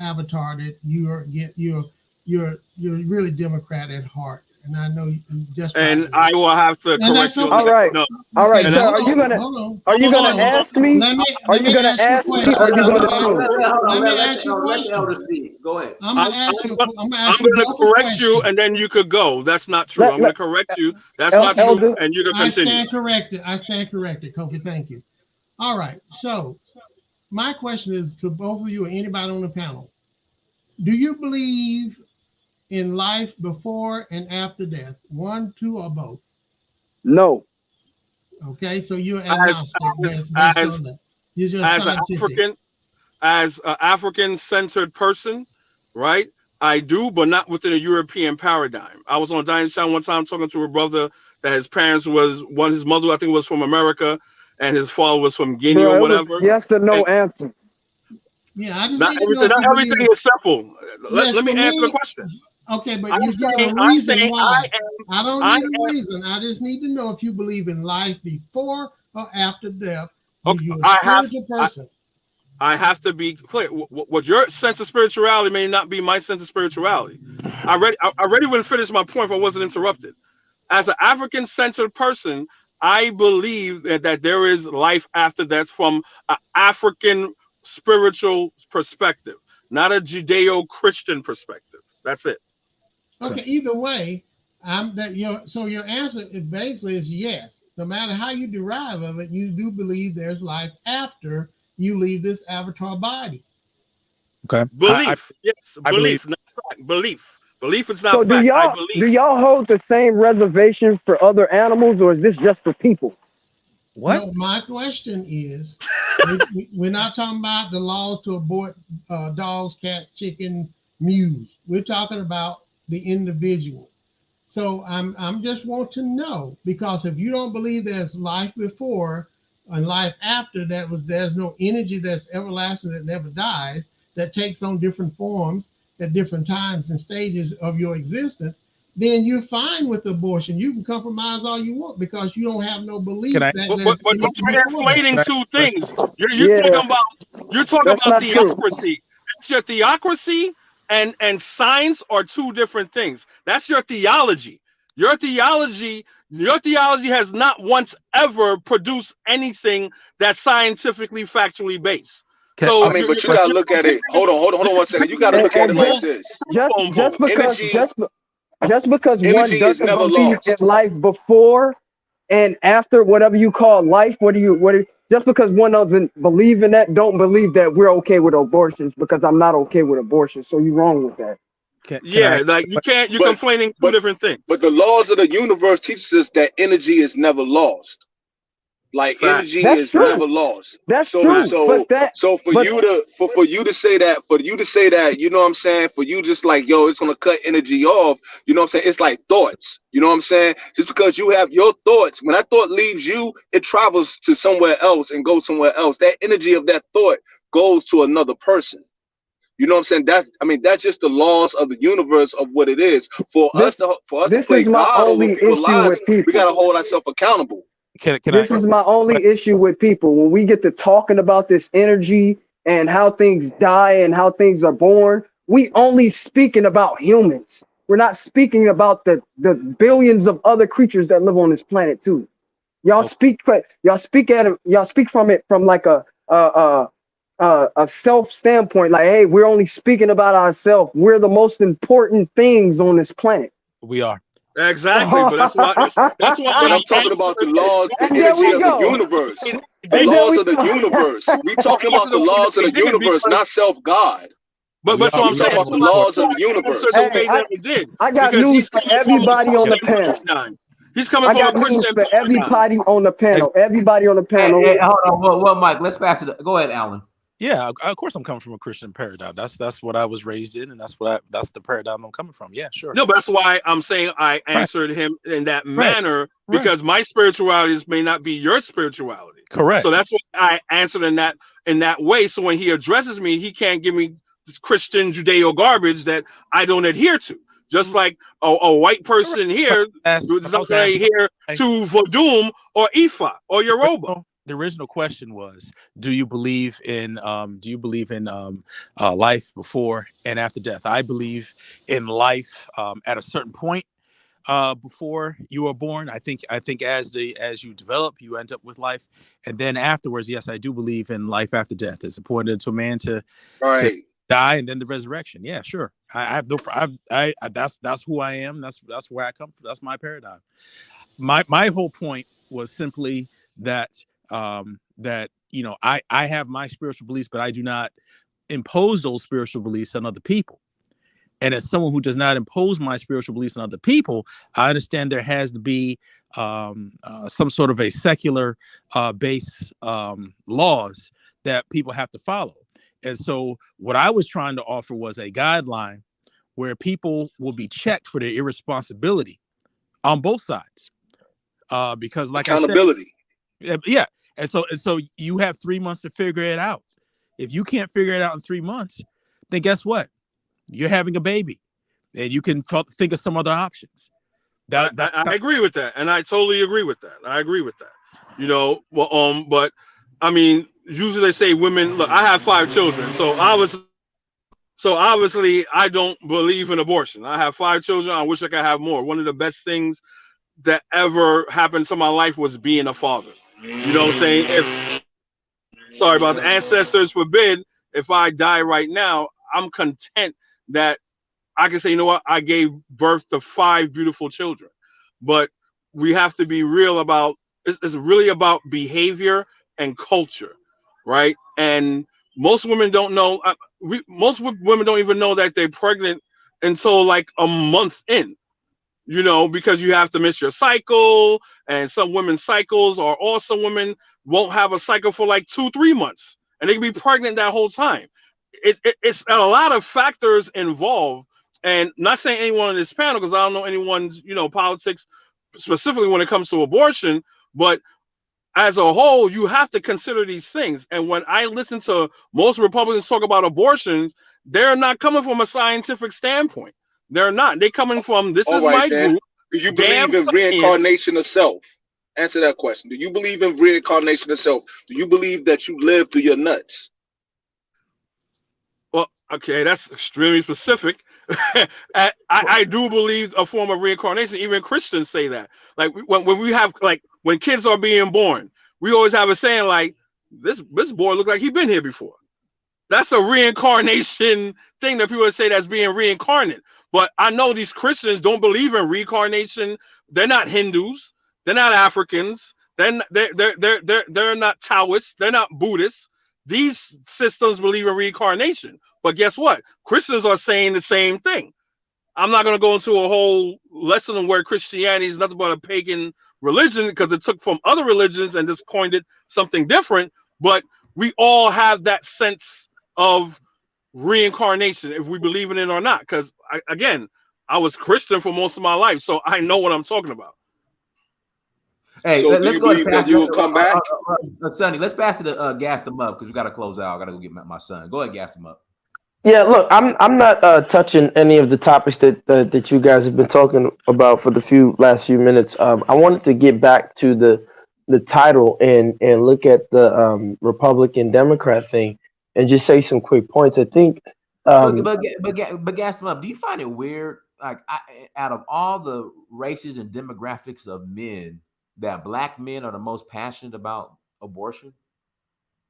avatar that you're really Democrat at heart. And I know just. And I will have to correct you. All right, no. All right. So are you gonna ask me? Are you gonna ask me? Are you gonna? Let me ask you a question. Go ahead. I'm gonna correct you, and then you could go. That's not true. I'm gonna correct you. That's not true, and you can continue. I stand corrected, Kofi. Thank you. All right. So my question is to both of you or anybody on the panel: do you believe in life before and after death? 1, 2, or both? No. Okay, so you're as an African-centered person, right? I do, but not within a European paradigm. I was on Diane's channel one time talking to a brother that his parents his mother I think was from America, and his father was from Guinea or whatever. Yes or no answer. Yeah, I just not everything is simple. Let me answer the question. Okay, but you said a reason why. I don't need a reason. I just need to know if you believe in life before or after death. Okay, you're a spiritual person. I have to be clear. What your sense of spirituality may not be my sense of spirituality. I already wouldn't finish my point if I wasn't interrupted. As an African-centered person, I believe that there is life after death from an African spiritual perspective, not a Judeo-Christian perspective. That's it. Okay, either way, your answer basically is yes. No matter how you derive of it, you do believe there's life after you leave this avatar body. Okay. Belief. Yes, belief, not fact. Belief. Belief is not so fact. Do y'all hold the same reservation for other animals, or is this just for people? What? No, my question is, we're not talking about the laws to abort dogs, cats, chicken, mules. We're talking about the individual. So I'm just want to know, because if you don't believe there's life before and life after that there's no energy that's everlasting, that never dies, that takes on different forms at different times and stages of your existence, then you're fine with abortion. You can compromise all you want because you don't have no belief Can I? that But there's you're energy before that. conflating Can I two question? things. You're Yeah, talking that's about not true. theocracy. It's your theocracy and science are two different things. That's your theology. Your theology, your theology has not once ever produced anything that's scientifically factually based. Can, So I can I mean, but you you're gotta look at it. Hold on one second. You gotta look at it And like pole this. just pole. because Energy, just because one energy is doesn't never believe in lost. life before and after, whatever you call life, just because one doesn't believe in that, don't believe that we're okay with abortions, because I'm not okay with abortions. So you're wrong with that. can I? Yeah, like you can't. You're But conflating two but different things. but the laws of the universe teaches us that energy is never lost. Like Facts. energy That's is never true. lost. That's So true. Facts. so so But for you to say that, you know what I'm saying, for you just like, yo, it's gonna cut energy off, you know what I'm saying? It's like thoughts, you know what I'm saying? Just because you have your thoughts, when that thought leaves you, it travels to somewhere else and goes somewhere else. That energy of that thought goes to another person. You know what I'm saying? That's just the laws of the universe of what it is. this For us to this play is my God over only people's issue lives, with we people. gotta hold ourselves accountable. Can I? This is my only issue with people. When we get to talking about this energy and how things die and how things are born, we only speaking about humans. We're not speaking about the billions of other creatures that live on this planet too. Y'all Oh, speak, y'all speak from it from like a self standpoint. Like, hey, we're only speaking about ourselves. We're the most important things on this planet. we are. Exactly, but that's why But I I'm talking about the answered. laws, the And there energy we of the go. universe, He the And didn't. there laws we of the go. universe. We talking He about answered the the way that laws of he the did universe, because. not self-God. But so I'm We We saying talking are about that's the moving why forward. laws of the he answered the universe. Hey, way that he did I got because he's news for coming from a everybody on the Christian panel. paradigm. He's coming I from a got news Christian for paradigm. everybody on the Ex- panel. Everybody on the Hey, panel. hey, hold on. Well, Mike, let's pass it. Go ahead, Alan. Yeah, of course I'm coming from a Christian paradigm. That's what I was raised in, and that's the paradigm I'm coming from. Yeah, sure. No, but that's why I'm saying I Right, answered him in that right, manner right. because my spirituality may not be your spirituality. So Correct. that's why I answered in that way. So when he addresses me, he can't give me this Christian Judeo garbage that I don't adhere to. Just like a white Correct. person here is When I not was going to asked, adhere to Vodum or Ifa or Yoruba. the original question was, do you believe in life before and after death? I believe in life at a certain point before you are born. I think as you develop, you end up with life, and then afterwards, yes, I do believe in life after death. It's important to man to Right. die and then the resurrection. Yeah, sure. I have no. That's who I am. That's where I come from. That's my paradigm. My whole point was simply that I have my spiritual beliefs, but I do not impose those spiritual beliefs on other people. And as someone who does not impose my spiritual beliefs on other people, I understand there has to be some sort of a secular base laws that people have to follow. And so what I was trying to offer was a guideline where people will be checked for their irresponsibility on both sides. Because like I said, Accountability. yeah. And so you have 3 months to figure it out. If you can't figure it out in 3 months, then guess what? You're having a baby, and you can think of some other options. I agree with that, and I totally agree with that. I agree with that. But I mean, usually they say women. Look, I have 5 children, so obviously I don't believe in abortion. I have 5 children. I wish I could have more. One of the best things that ever happened to my life was being a father. You know what I'm saying? Sorry about the ancestors forbid, if I die right now, I'm content that I can say, you know what, I gave birth to 5 beautiful children. But we have to be real about it's really about behavior and culture, right? And most women don't know. Most women don't even know that they're pregnant until like a month in. Because you have to miss your cycle, and some women's cycles, or also women won't have a cycle for like 2-3 months, and they can be pregnant that whole time. It's a lot of factors involved, and not saying anyone on this panel, because I don't know anyone's politics specifically when it comes to abortion, but as a whole, you have to consider these things. And when I listen to most Republicans talk about abortions, they're not coming from a scientific standpoint. They're not. They're coming from, this All is right my then. group, Do you damn believe in science. reincarnation of self? Answer that question. Do you believe in reincarnation of self? Do you believe that you live through your nuts? Well, okay, that's extremely specific. I do believe a form of reincarnation. Even Christians say that. Like when we have, like, when kids are being born, we always have a saying like, this boy look like he been here before. That's a reincarnation thing that people say that's being reincarnated. But I know these Christians don't believe in reincarnation. They're not Hindus. They're not Africans. They're not Taoists. They're not Buddhists. These systems believe in reincarnation. But guess what? Christians are saying the same thing. I'm not going to go into a whole lesson on where Christianity is nothing but a pagan religion, because it took from other religions and just coined it something different. But we all have that sense of reincarnation, if we believe in it or not. Because again, I was Christian for most of my life, so I know what I'm talking about. Hey, So do let's you go ahead believe and that pass you will come back? Sonny, let's pass it to gas them up because we got to close out. I got to go get my son. Go ahead, gas them up. Yeah, look, I'm not touching any of the topics that you guys have been talking about for the last few minutes. I wanted to get back to the title and look at the Republican Democrat thing and just say some quick points. I think, but gas them up. Do you find it weird, like, out of all the races and demographics of men, that black men are the most passionate about abortion?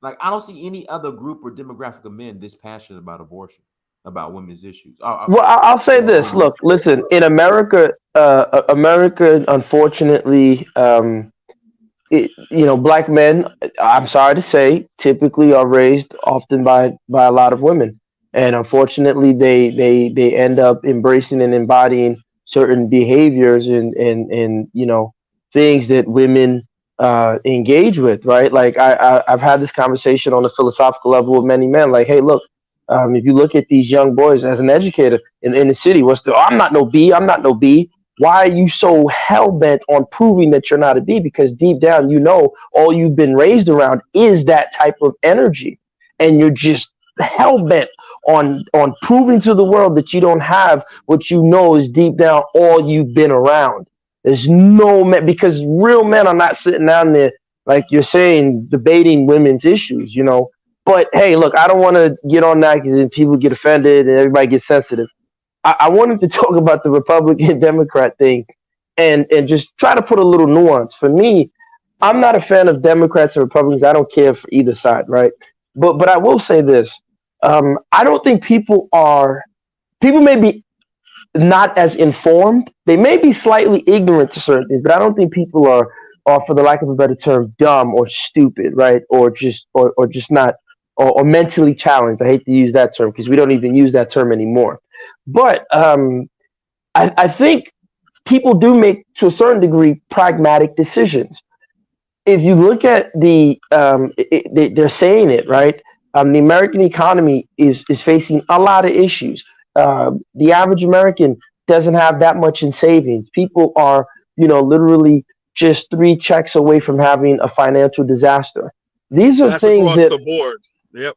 Like, I don't see any other group or demographic of men this passionate about abortion, about women's issues. well, I'll say this. Look, listen, in America, unfortunately, black men, I'm sorry to say, typically are raised often by a lot of women, and unfortunately, they end up embracing and embodying certain behaviors and things that women engage with, right? Like I've had this conversation on a philosophical level with many men. Like, hey, look, if you look at these young boys as an educator in the city, I'm not no B, I'm not no B. Why are you so hell bent on proving that you're not a B? Because deep down, all you've been raised around is that type of energy, and you're just hell bent on proving to the world that you don't have what you know is deep down all you've been around. There's no man, because real men are not sitting down there, like you're saying, debating women's issues, But hey, look, I don't want to get on that because people get offended and everybody gets sensitive. I wanted to talk about the Republican Democrat thing and just try to put a little nuance. For me, I'm not a fan of Democrats and Republicans. I don't care for either side, right? But I will say this. I don't think people may be not as informed. They may be slightly ignorant to certain things, but I don't think people are, for the lack of a better term, dumb or stupid, right? Or just not, or mentally challenged. I hate to use that term because we don't even use that term anymore. But I think people do make, to a certain degree, pragmatic decisions. If you look at they're saying it, right? The American economy is facing a lot of issues. The average American doesn't have that much in savings. People are, literally just 3 checks away from having a financial disaster. These are things across the board. Yep.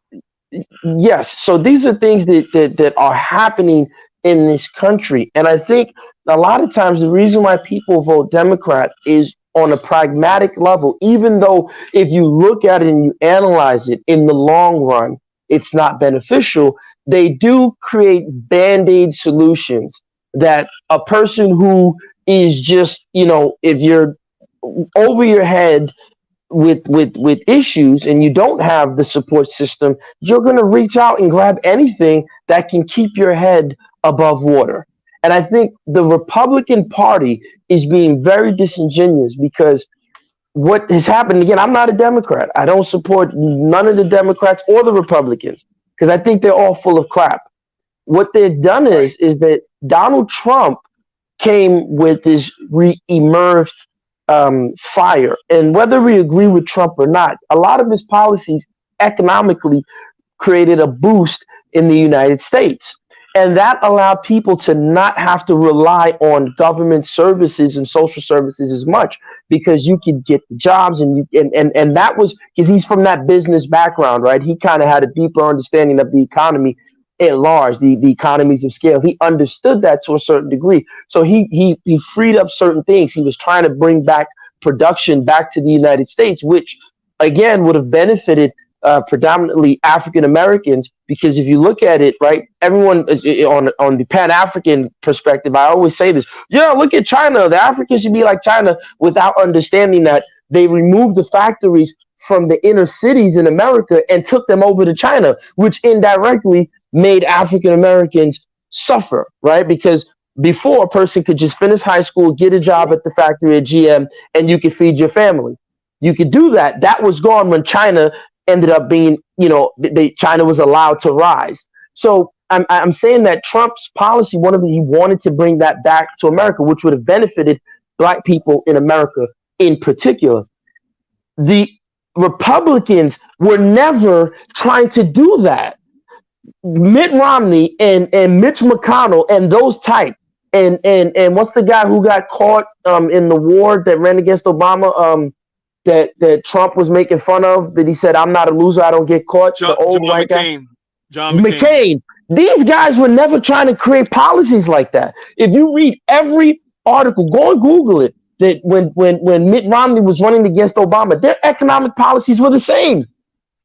Yes. So these are things that are happening in this country. And I think a lot of times the reason why people vote Democrat is on a pragmatic level, even though if you look at it and you analyze it in the long run, it's not beneficial. They do create band-aid solutions that a person who is just, if you're over your head with issues and you don't have the support system, you're going to reach out and grab anything that can keep your head above water. And I think the Republican Party is being very disingenuous because what has happened, again, I'm not a Democrat. I don't support none of the Democrats or the Republicans because I think they're all full of crap. What they've done is that Donald Trump came with this re-emerged fire. And whether we agree with Trump or not, a lot of his policies economically created a boost in the United States. And that allowed people to not have to rely on government services and social services as much, because you could get jobs, and and that was because he's from that business background, right? He kind of had a deeper understanding of the economy at large, the economies of scale. He understood that to a certain degree. So he freed up certain things. He was trying to bring back production back to the United States, which again would have benefited predominantly African Americans, because if you look at it, right, everyone is on the Pan-African perspective. I always say this: yeah, look at China. The Africans should be like China, without understanding that they removed the factories from the inner cities in America and took them over to China, which indirectly made African Americans suffer, right? Because before, a person could just finish high school, get a job at the factory at GM, and you could feed your family. You could do that. That was gone when China ended up being, China was allowed to rise. So I'm saying that Trump's policy, he wanted to bring that back to America, which would have benefited Black people in America in particular. The Republicans were never trying to do that. Mitt Romney and Mitch McConnell and those type, and what's the guy who got caught in the war that ran against Obama, that Trump was making fun of, that he said, "I'm not a loser, I don't get caught." The old white guy, John McCain. These guys were never trying to create policies like that. If you read every article, go and Google it, that when Mitt Romney was running against Obama, their economic policies were the same.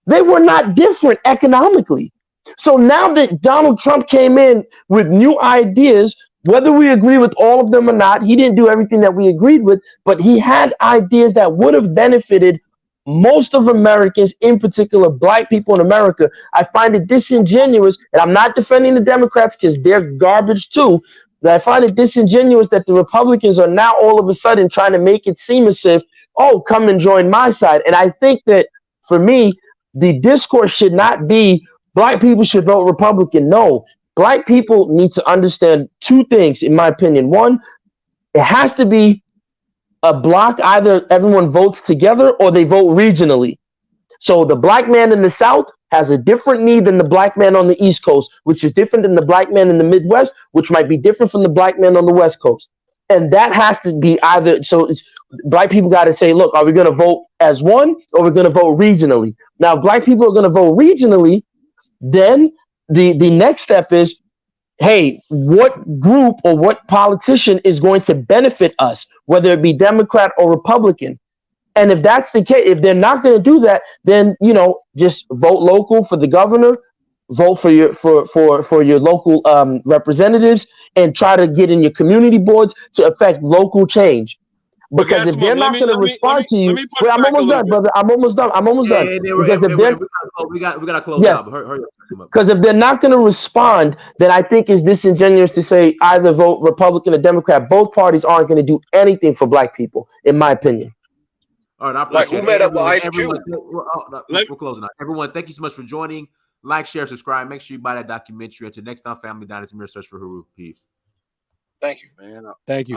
They were not different economically. So now that Donald Trump came in with new ideas, whether we agree with all of them or not, he didn't do everything that we agreed with, but he had ideas that would have benefited most of Americans, in particular Black people in America. I find it disingenuous, and I'm not defending the Democrats because they're garbage too, that I find it disingenuous that the Republicans are now all of a sudden trying to make it seem as if, oh, come and join my side. And I think that, for me, the discourse should not be Black people should vote Republican. No, Black people need to understand two things, in my opinion. One, it has to be a block. Either everyone votes together or they vote regionally. So the Black man in the South has a different need than the Black man on the East Coast, which is different than the Black man in the Midwest, which might be different from the Black man on the West Coast. And that has to be either, Black people got to say, look, are we going to vote as one, or we're going to vote regionally? Now, if Black people are going to vote regionally, then the next step is, hey, what group or what politician is going to benefit us, whether it be Democrat or Republican? And if that's the case, if they're not going to do that, then, just vote local for the governor, vote for your local representatives, and try to get in your community boards to affect local change. Because if they're not going to respond to you, wait, I'm almost done, brother. I'm almost done. Because if they're, we got to close yes, out. Hurry up. Because if they're not going to respond, then I think it's disingenuous to say either vote Republican or Democrat. Both parties aren't going to do anything for Black people, in my opinion. All right, I Like, appreciate who met up with Ice Cube? We're closing out. Everyone, thank you so much for joining. Like, share, subscribe. Make sure you buy that documentary. Until next time, Family Dynasty, Mirror Search for Haru. Peace. Thank you, man. Thank you.